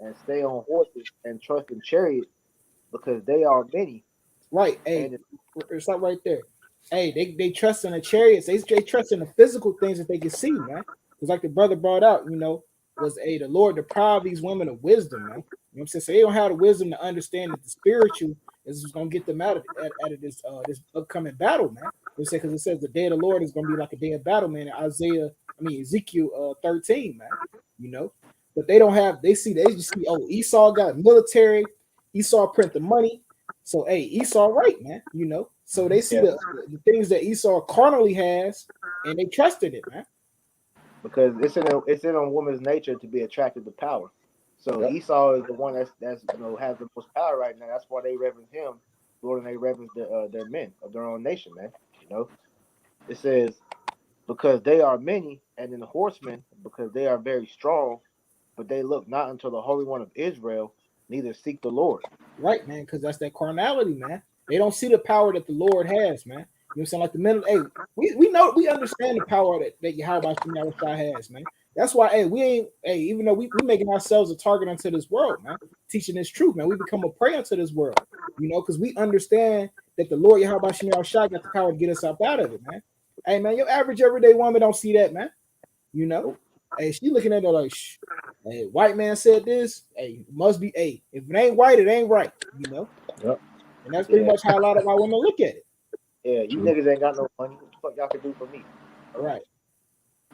and stay on horses and trust in chariots, because they are many. Right. Hey, stop right there. Hey, they trust in the chariots. They trust in the physical things that they can see, man. Because like the brother brought out, was the Lord deprived these women of wisdom, man. You know what I'm saying? So they don't have the wisdom to understand that the spiritual is gonna get them out of this upcoming battle, man. Because it says the day of the Lord is gonna be like a day of battle, man. In Ezekiel 13, man. But they don't have. They just see. Oh, Esau got military. Esau print the money. So hey, Esau right, man. So they see the things that Esau carnally has, and they trusted it, man. Because it's in a woman's nature to be attracted to power. So Esau is the one that's has the most power right now. That's why they reverence him more than they reverence their men of their own nation, man. It says, because they are many, and then the horsemen, because they are very strong, but they look not unto the Holy One of Israel, neither seek the Lord. Right, man, because that's that carnality, man. They don't see the power that the Lord has, man. You know what I'm saying? Like the men, hey, we understand the power that Yahweh Shai has, man. That's why, even though we making ourselves a target unto this world, man, teaching this truth, man, we become a prey unto this world, because we understand that the Lord Yahweh Shai got the power to get us up out of it, man. Hey, man, your average everyday woman don't see that, man. Hey, she looking at it like, hey, white man said this. Hey, must be. Hey, if it ain't white, it ain't right. Yep. And that's pretty much how a lot of our women look at it. Yeah, you niggas ain't got no money. What the fuck y'all can do for me? All right.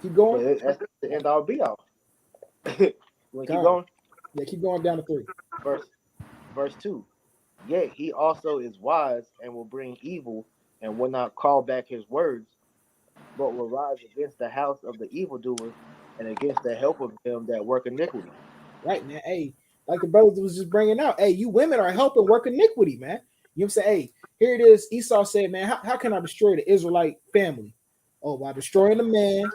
Keep going. But that's the end all be all. You want to keep going? Yeah, keep going down to 3. Verse 2. Yet he also is wise and will bring evil and will not call back his words, but will rise against the house of the evildoers and against the help of them that work iniquity. Right, man. Hey, like the brothers was just bringing out, hey, you women are helping work iniquity, man. You know what I'm saying? Hey, here it is. Esau said, man, how can I destroy the Israelite family? Oh, by destroying the man,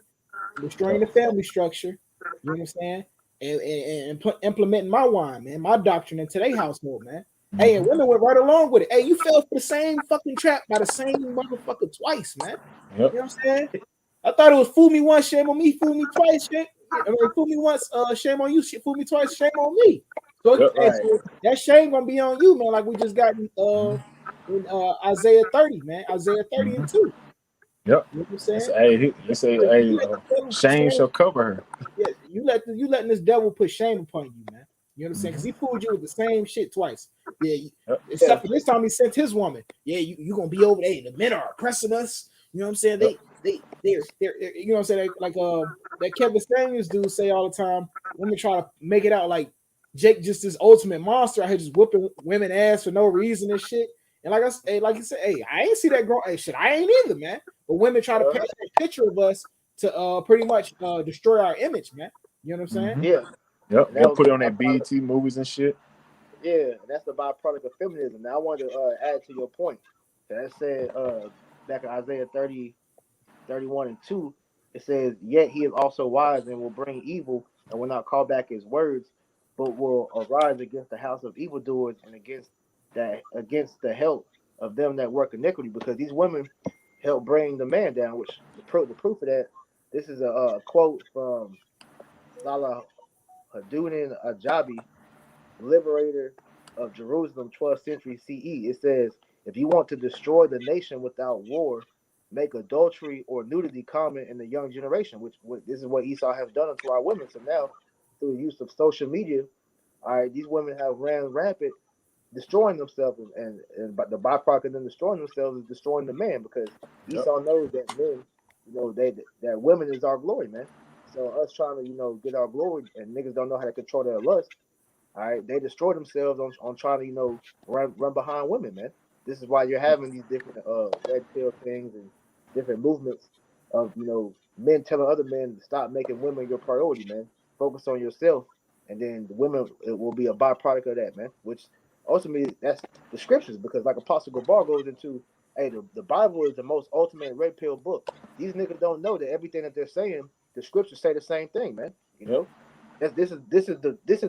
destroying the family structure. You know what I'm saying? And implementing my wine, man, my doctrine into their household, man. Hey, and women went right along with it. Hey, you fell for the same fucking trap by the same motherfucker twice, man. Yep. You know what I'm saying? I thought it was fool me once, shame on me, fool me twice, shame. I mean, fool me once, shame on you, fool me twice, shame on me. So, Yep. hey, Right. so that shame gonna be on you, man. Like we just got in Isaiah 30, man. Isaiah 30 and 2. Yep. You know what I'm saying? He say, hey, shame shall cover her. Yeah, you letting this devil put shame upon you, man. You know what I'm saying? Because he fooled you with the same shit twice. Yeah, Yep. except for this time he sent his woman. Yeah, you gonna be over there. The men are oppressing us. You know what I'm saying? They're you know what I'm saying? Like that Kevin Samuels dude say all the time. Women try to make it out like Jake just this ultimate monster out here just whooping women ass for no reason and shit. And like like you said, hey, I ain't see that girl. Hey, shit, I ain't either, man. But women try to paint that picture of us to pretty much destroy our image, man. You know what I'm saying? Yeah. Yep. And that They'll was put the it on that byproduct. BET movies and shit. Yeah, and that's the byproduct of feminism. Now I wanted to add to your point. That said back in Isaiah 30, 31 and 2, it says, yet he is also wise and will bring evil and will not call back his words, but will arise against the house of evildoers and against the help of them that work iniquity, because these women help bring the man down, which the proof of that, this is a quote from Salah Hadunin Ajabi, liberator of Jerusalem, 12th century CE. It says, if you want to destroy the nation without war, make adultery or nudity common in the young generation, which this is what Esau has done to our women. So now, through the use of social media, all right, these women have ran rampant, destroying themselves, and but the byproduct of them destroying themselves is destroying the man, because Yep. Esau knows that men, that women is our glory, man. So us trying to get our glory, and niggas don't know how to control their lust. All right, they destroy themselves on trying to run behind women, man. This is why you're having these different red pill things and different movements of men telling other men to stop making women your priority, man. Focus on yourself, and then the women, it will be a byproduct of that, man. Which ultimately that's the scriptures, because like Apostle Gabar goes into, hey, the Bible is the most ultimate red pill book. These niggas don't know that everything that they're saying, the scriptures say the same thing, man. You Yep. know. This is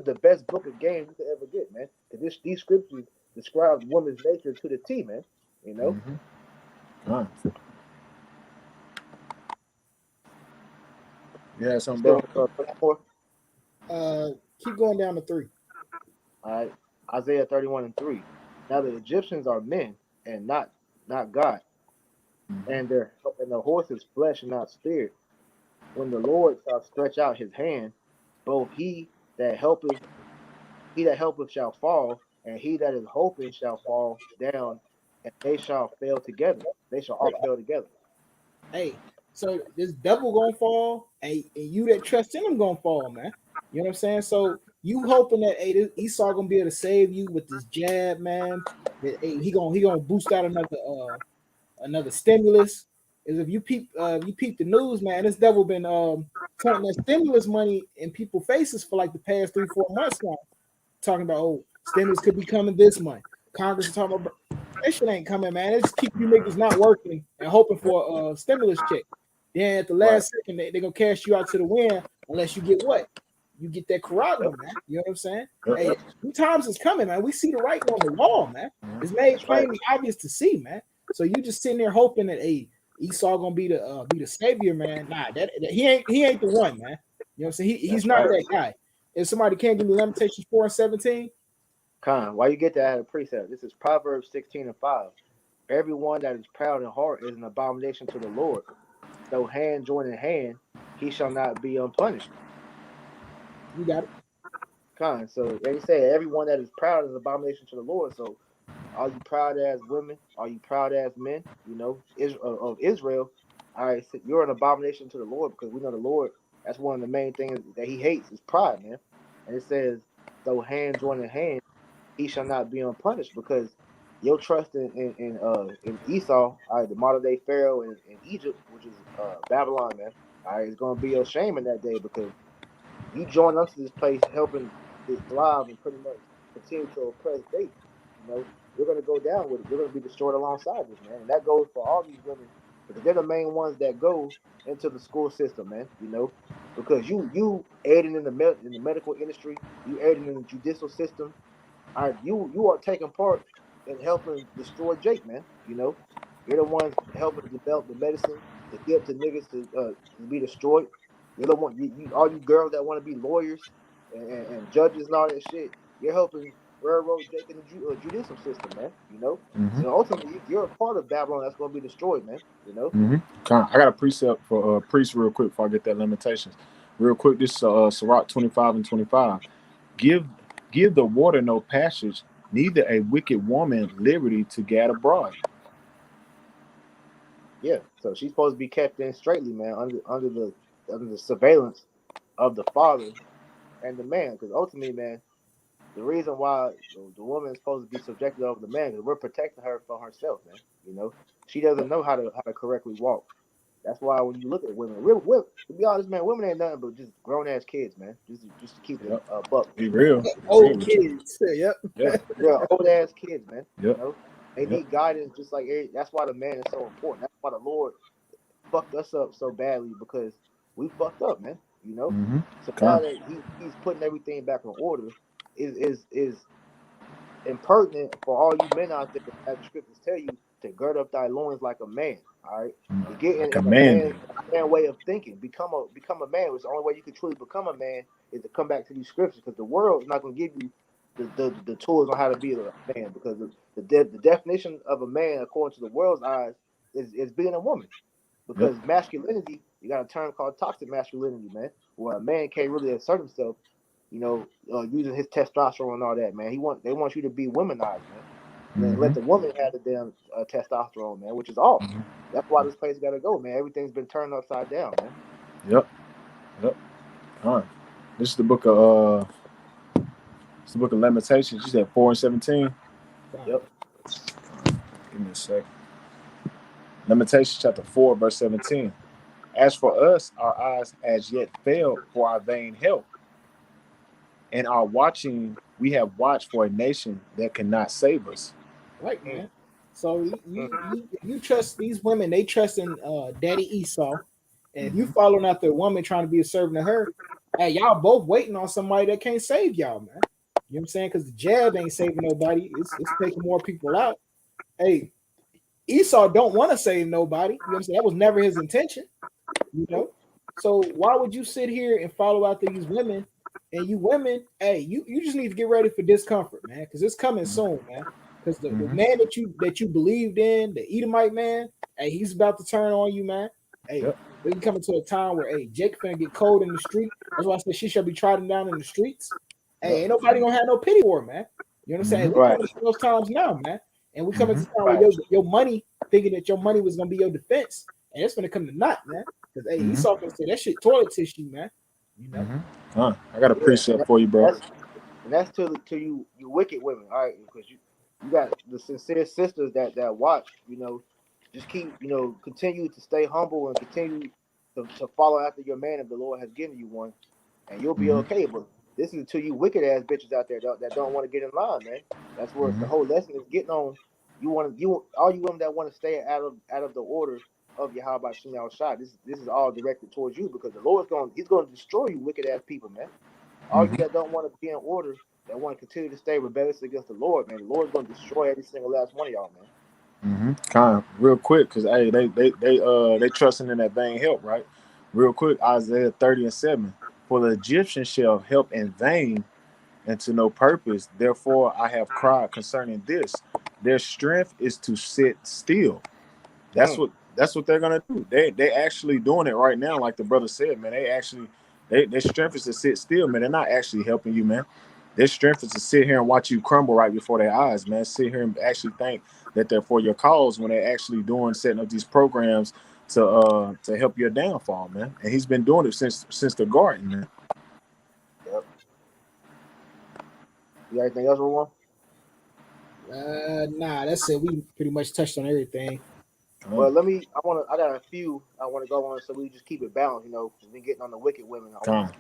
the best book of game you could ever get, man. Because these scriptures describe woman's nature to the T, man. You know. Huh. Yeah, You something, still bro. on 24? Keep going down to 3. All right. Isaiah 31 and 3. Now the Egyptians are men and not God, and the horse is flesh and not spirit. When the Lord shall stretch out his hand, both that helpeth he that helpeth shall fall, and he that is hoping shall fall down, and they shall fail together. They shall all fail together. Hey, so this devil gonna fall, and you that trust in him gonna fall, man. You know what I'm saying? So you hoping that this Esau gonna be able to save you with this jab, man. That hey, he gonna boost out another stimulus. Is if you peep the news, man, this devil been pointing that stimulus money in people's faces for like the past 3-4 months now, talking about stimulus could be coming this month. Congress is talking about that shit ain't coming, man. They just keep you niggas not working and hoping for a stimulus check. Then at the Right. last second, they gonna cash you out to the wind unless you get what? You get that corral, man. You know what I'm saying? Yep. Hey, two times is coming, man. We see the writing on the wall, man. It's made plainly obvious to see, man. So you just sitting there hoping that Esau gonna be the savior, man. Nah, that he ain't the one, man. You know what I'm saying? He's not that guy. If somebody can't give me Lamentations 4 and 17, Con, why you get that out of precept? This is Proverbs 16 and 5. Everyone that is proud in heart is an abomination to the Lord. Though hand join in hand, he shall not be unpunished. you got it. Con, so they say everyone that is proud is an abomination to the Lord. So are you proud as women? Are you proud as men? Of Israel. All right, so you're an abomination to the Lord, because we know the Lord. That's one of the main things that He hates is pride, man. And it says, though hand join in hand, he shall not be unpunished, because your trust in Esau, all right, the modern day Pharaoh in Egypt, which is Babylon, man. All right, it's gonna be your shame in that day because you join us to this place helping it thrive and pretty much continue to oppress Jake. You know, you're gonna go down with it. You're gonna be destroyed alongside this, man. And that goes for all these women because they're the main ones that go into the school system, man. You know, because you aiding in in the medical industry, you aiding in the judicial system, all right, you are taking part in helping destroy Jake, man. You know, you're the ones helping develop the medicine to give to niggas to be destroyed. You're the one, all you girls that want to be lawyers and judges and all that shit. You're helping railroad Jake in the judicial system, man. You know, Mm-hmm. so ultimately you're a part of Babylon that's going to be destroyed, man. You know. Mm-hmm. I got a precept for priest real quick before I get that limitations. Real quick, this Sirach 25 and 25. Give the water no passage, neither a wicked woman liberty to gad abroad. Yeah, so she's supposed to be kept in straightly, man, under the surveillance of the father and the man, because ultimately, man, the reason why the woman is supposed to be subjected over the man is we're protecting her from herself, man. You know, she doesn't know how to correctly walk. That's why when you look at women, to be honest, man, women ain't nothing but just grown ass kids, man. Just to keep it Yep. buck. Be real. Old kids. Yep. Yeah. They're old ass kids, man. Yep. You know, they Yep. need guidance just like that's why the man is so important. That's why the Lord fucked us up so badly because we fucked up, man. You know, Mm-hmm. so now that he's putting everything back in order, is impertinent for all you men out there, as the scriptures tell you, to gird up thy loins like a man. All right, to get Like in a man. a man way of thinking, become a man. It's the only way you can truly become a man is to come back to these scriptures because the world is not going to give you the tools on how to be a man because the definition of a man according to the world's eyes is being a woman. Because masculinity, you got a term called toxic masculinity, man, where a man can't really assert himself, you know, using his testosterone and all that, man. They want you to be womanized, man, and then let the woman have the damn testosterone, man, which is off. That's why this place got to go, man. Everything's been turned upside down, man. Yep. All right. This is the book of Lamentations. You said 4 and 17. Yep. Give me a sec. Lamentations chapter 4, verse 17. As for us, our eyes as yet failed for our vain help, and our watching we have watched for a nation that cannot save us. Right, man. So you trust these women, they trust in Daddy Esau. And if you following after a woman trying to be a servant to her, hey, y'all both waiting on somebody that can't save y'all, man. You know what I'm saying? Because the jab ain't saving nobody. It's taking more people out. Hey, Esau don't want to save nobody. You know what I'm saying? That was never his intention, you know? So why would you sit here and follow after these women? And you women, hey, you just need to get ready for discomfort, man, because it's coming soon, man. Because the man that you believed in, the Edomite man, hey, he's about to turn on you, man. Hey, we coming to a time where hey, Jake finna get cold in the street. That's why I said she shall be trodden down in the streets. Hey, ain't nobody gonna have no pity for her, man. You know what I'm saying? We coming to those times now, man. And we coming to the time where your money, thinking that your money was gonna be your defense, and it's gonna come to naught, man. Because hey, Esau can say that shit toilet tissue, man. You know. I got a precept for you, bro. That's to you wicked women, all right? Because you got the sincere sisters that watch, you know, just keep, you know, continue to stay humble and continue to follow after your man if the Lord has given you one, and you'll be okay. But this is to you wicked ass bitches out there that don't want to get in line, man. That's where the whole lesson is getting on. All you women that want to stay out of the order of Yahweh Shem Shai. This is all directed towards you because the Lord's he's going to destroy you wicked ass people, man. All you that don't want to be in order, that want to continue to stay rebellious against the Lord, man, the Lord's going to destroy every single last one of y'all, man. Kind of real quick, because hey, they trusting in that vain help, right? Real quick, Isaiah 30 and 7. For the Egyptians shall help in vain and to no purpose. Therefore, I have cried concerning this. Their strength is to sit still. That's what they're gonna do. They actually doing it right now, like the brother said, man. Their strength is to sit still, man. They're not actually helping you, man. Their strength is to sit here and watch you crumble right before their eyes, man. Sit here and actually think that they're for your cause when they're actually setting up these programs to help your downfall, man. And he's been doing it since the garden, man. Yep. You got anything else, Ramon? Nah, that's it. We pretty much touched on everything. Well, I got a few I want to go on, so we just keep it balanced. Because we getting on the wicked women.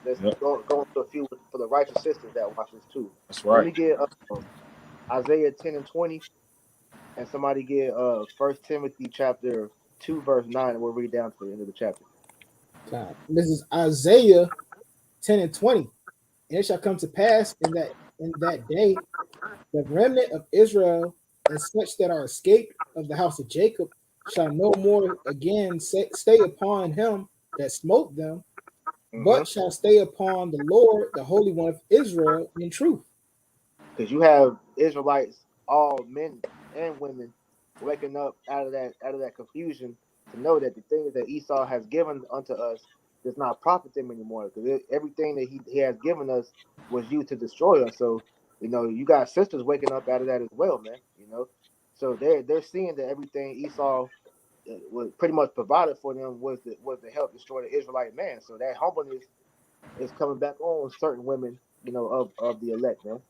Let's Yep. go into a few for the righteous sisters that watch this too. That's Let right. me get Isaiah 10 and 20, and somebody get First Timothy chapter 2 verse 9, and we'll read down to the end of the chapter. This is Isaiah 10 and 20. And it shall come to pass in that day, the remnant of Israel and such that are escaped of the house of Jacob shall no more again stay upon him that smote them, but shall stay upon the Lord, the Holy One of Israel, in truth. Because you have Israelites, all men and women, waking up out of that confusion to know that the things that Esau has given unto us does not profit them anymore. Because everything that he has given us was used to destroy us. So you got sisters waking up out of that as well, man. So they're seeing that everything Esau was pretty much provided for them was to help destroy the Israelite man. So that humbleness is coming back on certain women, of the elect, man.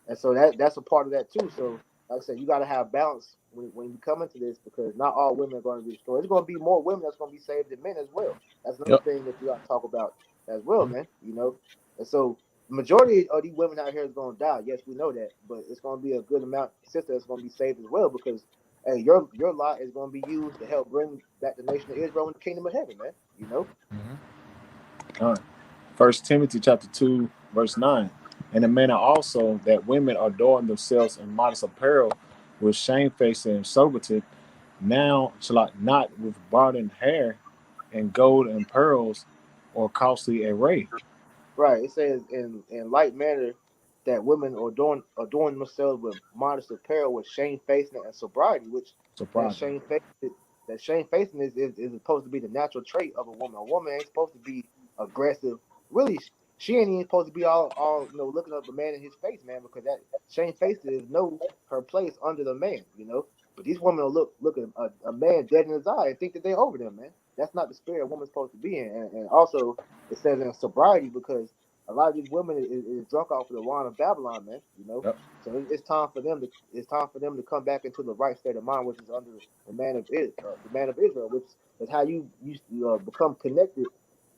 And so that's a part of that too. So, like I said, you got to have balance when you come into this, because not all women are going to be destroyed. There's going to be more women that's going to be saved than men as well. That's another thing that you got to talk about as well, man. And so the majority of these women out here is going to die. Yes, we know that, but it's going to be a good amount of sisters that's going to be saved as well, because hey, your lot is going to be used to help bring back the nation of Israel in the kingdom of heaven, man. All right. First Timothy chapter 2, verse 9. In a manner also that women adorn themselves in modest apparel with shamefaced and soberty, now shall I not with broadened hair and gold and pearls or costly array. Right. It says in like manner that women adorn themselves with modest apparel with shamefacedness and sobriety, which that Surprising. shamefacedness is supposed to be the natural trait of a woman. A woman ain't supposed to be aggressive. Really, she ain't even supposed to be all looking up a man in his face, man, because that shamefacedness know her place under the man. But these women will look at a man dead in his eye and think that they're over them, man. That's not the spirit a woman's supposed to be in. And also it says in sobriety, because a lot of these women is drunk off of the wine of Babylon, man. Yep. So it's time for them to come back into the right state of mind, which is under the man of Israel, which is how you become connected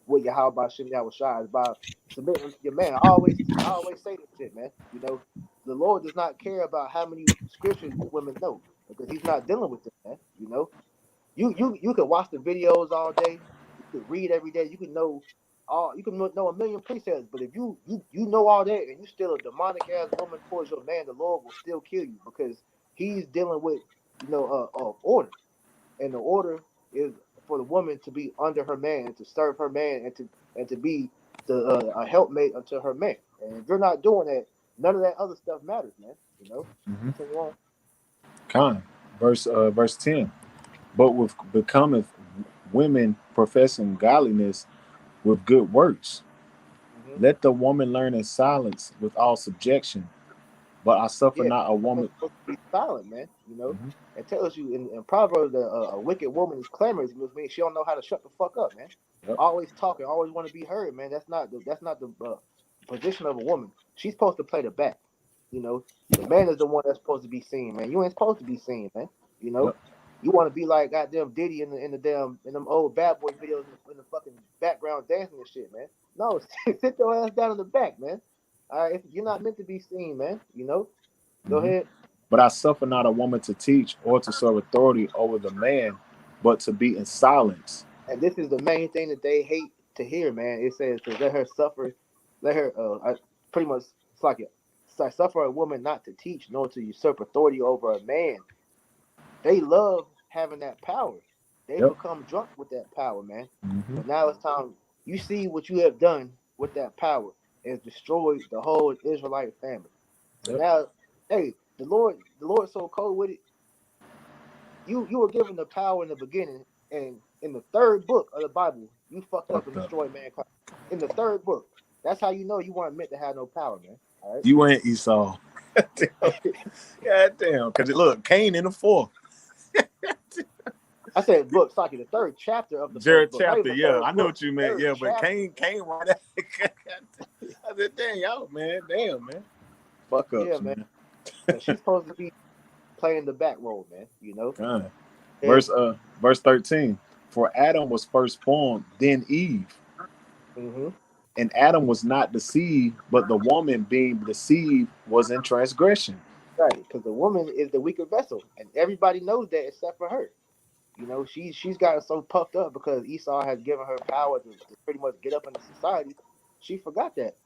with Yahweh Shem Yahushua, is by submitting to your man. I always say this shit, man. The Lord does not care about how many scriptures these women know, because He's not dealing with them, man. You could watch the videos all day, you could read every day, you can know a million precepts, but if you know all that and you still a demonic ass woman towards your man, the Lord will still kill you, because He's dealing with order, and the order is for the woman to be under her man and to serve her man and to be a helpmate unto her man. And if you're not doing that, none of that other stuff matters, man. Continue on. Verse 10. But with becometh women professing godliness with good works. Let the woman learn in silence with all subjection. But I suffer Yeah, not a woman's woman. supposed to be silent, man. It tells you in Proverbs that a wicked woman is clamorous, which means she don't know how to shut the fuck up, man. Yep. Always talking, always want to be heard, man. That's not the position of a woman. She's supposed to play the back. The man is the one that's supposed to be seen, man. You ain't supposed to be seen, man. Yep. You want to be like goddamn Diddy in them old bad boy videos in the fucking background dancing and shit, man. No, sit your ass down in the back, man. All right, if you're not meant to be seen, man. Go ahead. But I suffer not a woman to teach or to serve authority over the man, but to be in silence. And this is the main thing that they hate to hear, man. It says to let her suffer, let her pretty much it's like suffer a woman not to teach nor to usurp authority over a man. They love having that power. They Yep. become drunk with that power, man. But now it's time. You see what you have done with that power is destroyed the whole Israelite family. So now, hey, the Lord's so cold with it. You were given the power in the beginning, and in the third book of the Bible, you fucked up and destroyed mankind. In the third book, that's how you know you weren't meant to have no power, man. All right. You ain't Esau. God damn. Because look, Cain in the fourth. I said book, Saki, the third chapter of the Third book. chapter, yeah. I know what you meant. Third Yeah, but chapter. Cain right there. I said, damn, y'all, man. Damn, man. Fuck ups, Yeah, man. and she's supposed to be playing the back role, man. You know, God. and Verse 13. For Adam was first formed, then Eve. hmm And Adam was not deceived, but the woman being deceived was in transgression. right, because the woman is the weaker vessel, and everybody knows that except for her. You know, she's gotten so puffed up because Esau has given her power to pretty much get up into society. She forgot that.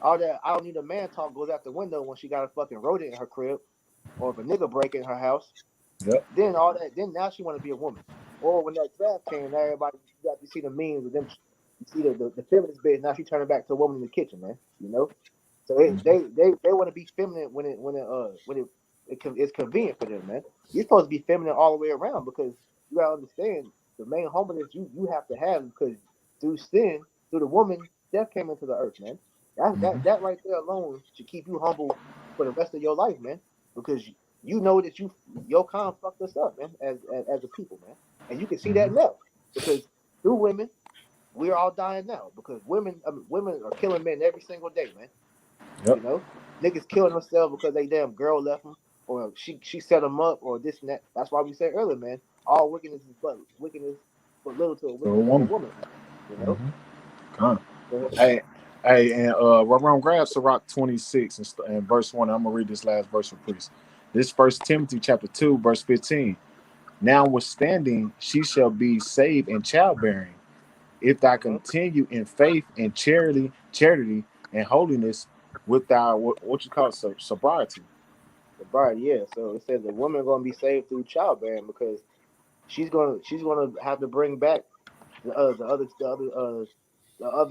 All that I don't need a man talk goes out the window when she got a fucking rodent in her crib, or if a nigga break in her house. Yep. Then all that. Then now she want to be a woman. Or when that draft came, everybody you see the memes of them. You see the feminist bitch. Now she turning back to a woman in the kitchen, man. You know. So they want to be feminine it's convenient for them, man. You're supposed to be feminine all the way around because you gotta understand the main holiness you have to have because through sin, through the woman, death came into the earth, man. That right there alone should keep you humble for the rest of your life, man. Because you know that your kind fucked us up, man, as a people, man. And you can see that Mm-hmm. now because through women, we're all dying now because women are killing men every single day, man. Yep. You know, niggas killing themselves because they damn girl left them, or she set them up, or this and that. That's why we said earlier, man. All wickedness, but little to a For a wickedness of a woman. woman. You know. Mm-hmm. God. Go ahead. Hey, and around grab Sirach 26 and verse 1. I'm gonna read this last verse for priest. This First Timothy chapter 2, verse 15. Notwithstanding, she shall be saved in childbearing, if thou Mm-hmm. continue in faith and charity and holiness with thy what you call it, sobriety. The bride, yeah. So it says the woman gonna be saved through childbearing because she's gonna have to bring back the other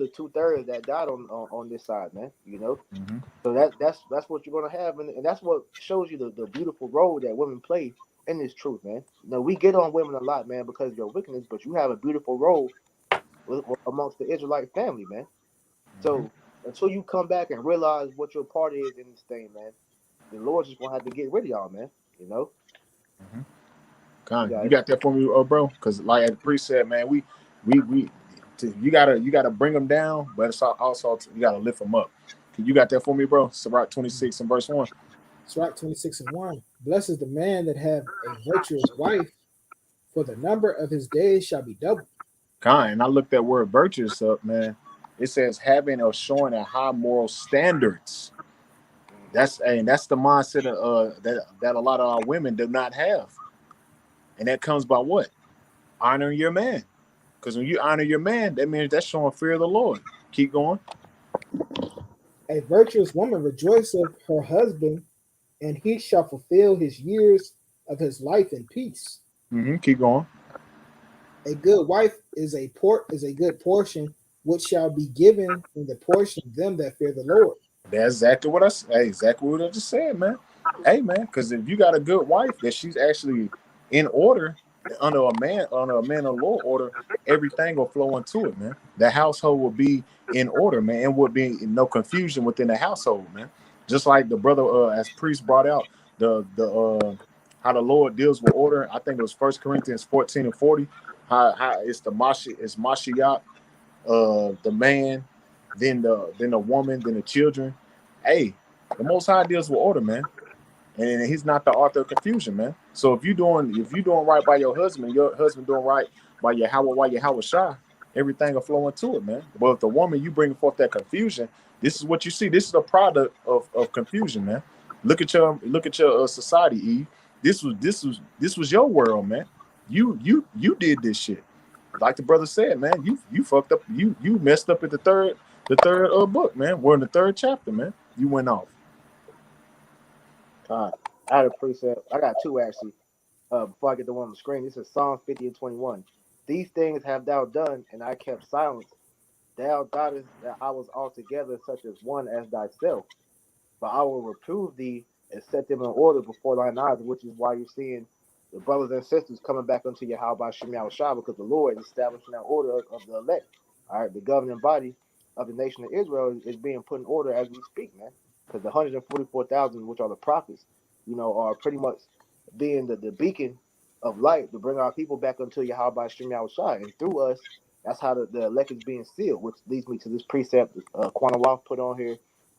2/3 that died on this side, man. You know. Mm-hmm. So that's what you're gonna have, and that's what shows you the beautiful role that women play in this truth, man. You know, we get on women a lot, man, because of your wickedness, but you have a beautiful role amongst the Israelite family, man. Mm-hmm. So until you come back and realize what your part is in this thing, man, the Lord's just gonna have to get rid of y'all, man. You know, Mm-hmm. you Con, got you it. got that for me, bro? Because like the priest said, man, we you gotta bring them down, but it's also you gotta lift them up. You got that for me, bro? Sirach 26 and verse 1. Sirach 26 and 1. Blessed is the man that have a virtuous wife, for the number of his days shall be doubled. Kind. And I looked that word virtuous up, man. It says having or showing a high moral standards. hmm That's the mindset of, that a lot of our women do not have, and that comes by what? Honoring your man. Because when you honor your man, that means that's showing fear of the Lord. Keep going. A virtuous woman rejoiceth her husband, and he shall fulfill his years of his life in peace. Mm-hmm. Keep going. A good wife is a good portion, which shall be given in the portion of them that fear the Lord. That's exactly what I said. Exactly what I just said, man. Hey, man, because if you got a good wife that she's actually in order under a man of law order, everything will flow into it, man. The household will be in order, man, and would be no confusion within the household, man. Just like the brother, as priest brought out the how the Lord deals with order. I think it was 1 Corinthians 14 and 40. How it's it's Mashiach, the man, then the woman, then the children. Hey, the Most High deals with order, man, and He's not the author of confusion, man. So if you doing right by your husband doing right by Yahweh Shai, everything will flow into it, man. But if the woman you bring forth that confusion, this is what you see. This is a product of confusion, man. Look at your society, Eve. This was your world, man. You did this shit. Like the brother said, man, you fucked up. You messed up at the third book, man. We're in the third chapter, man. You went off. God, I had a precept. I got two actually. Before I get the one on the screen, this is Psalm 50 and 21. These things have thou done, and I kept silence. Thou thoughtest that I was altogether such as one as thyself. But I will reprove thee and set them in order before thine eyes, which is why you're seeing the brothers and sisters coming back unto Yahweh Shem Shah, because the Lord is establishing that order of the elect. All right, the governing body of the nation of Israel is being put in order as we speak, man. Because the 144,000, which are the prophets, are pretty much being the beacon of light to bring our people back unto Yahweh Shem Shah. And through us, that's how the elect is being sealed, which leads me to this precept Quanah put on here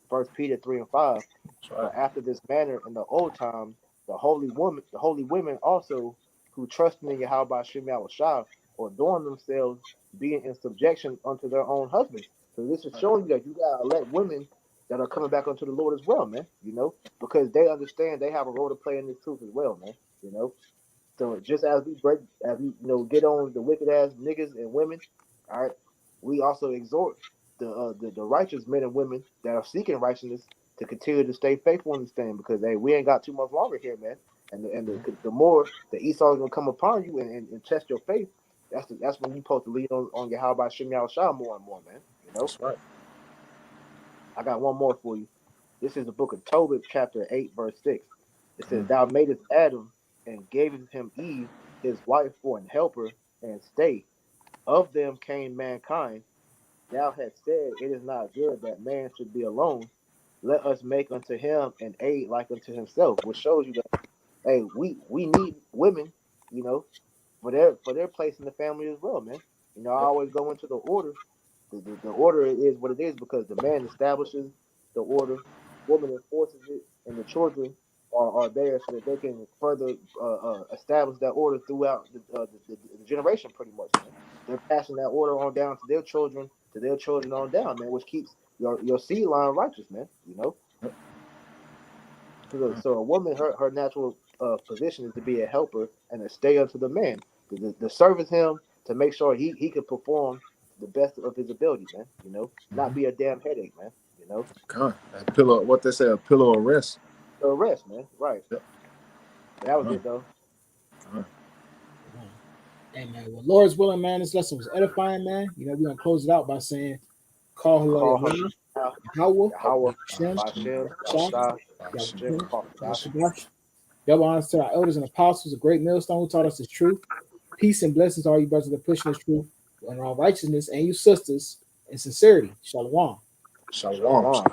First Peter 3 and 5. That's right. For after this manner in the old time, the holy women also who trusted in Yahweh Shem Yahushua or adorn themselves, being in subjection unto their own husbands. So this is showing you that you gotta let women that are coming back unto the Lord as well, man. Because they understand they have a role to play in this truth as well, man. So just as we get on the wicked ass niggas and women, all right, we also exhort the righteous men and women that are seeking righteousness to continue to stay faithful in this thing, because hey, we ain't got too much longer here, man. The more the Esau is gonna come upon you and test your faith, that's when you supposed to lead on your how about Shem Shah more and more, man. That's right. I got one more for you. This is the book of Tobit, chapter 8, verse 6. It says, Thou madest Adam and gavest him Eve, his wife, for an helper and stay. Of them came mankind. Thou hast said, It is not good that man should be alone. Let us make unto him an aid like unto himself, which shows you that, hey, we need women, for their place in the family as well, man. I always go into the order. The order is what it is because the man establishes the order, woman enforces it, and the children are there so that they can further establish that order throughout the generation, pretty much, man. They're passing that order on down to their children on down, man, which keeps your seed line righteous, man. So a woman, her natural position is to be a helper and to stay unto the man, to service him, to make sure he can perform the best of his ability, man. Not be a damn headache, man. God, that pillow, what they say, a pillow of rest. So rest, man. Right. Yep. That was it, though. Hey, man. Well, Lord's willing, man. This lesson was edifying, man. We're gonna close it out by saying, call her Yahweh, Shem, double honors to our elders and apostles, a great millstone who taught us the truth. Peace and blessings to all you brothers that are pushing this truth and all righteousness, and you sisters in sincerity. Shalom. Shalom.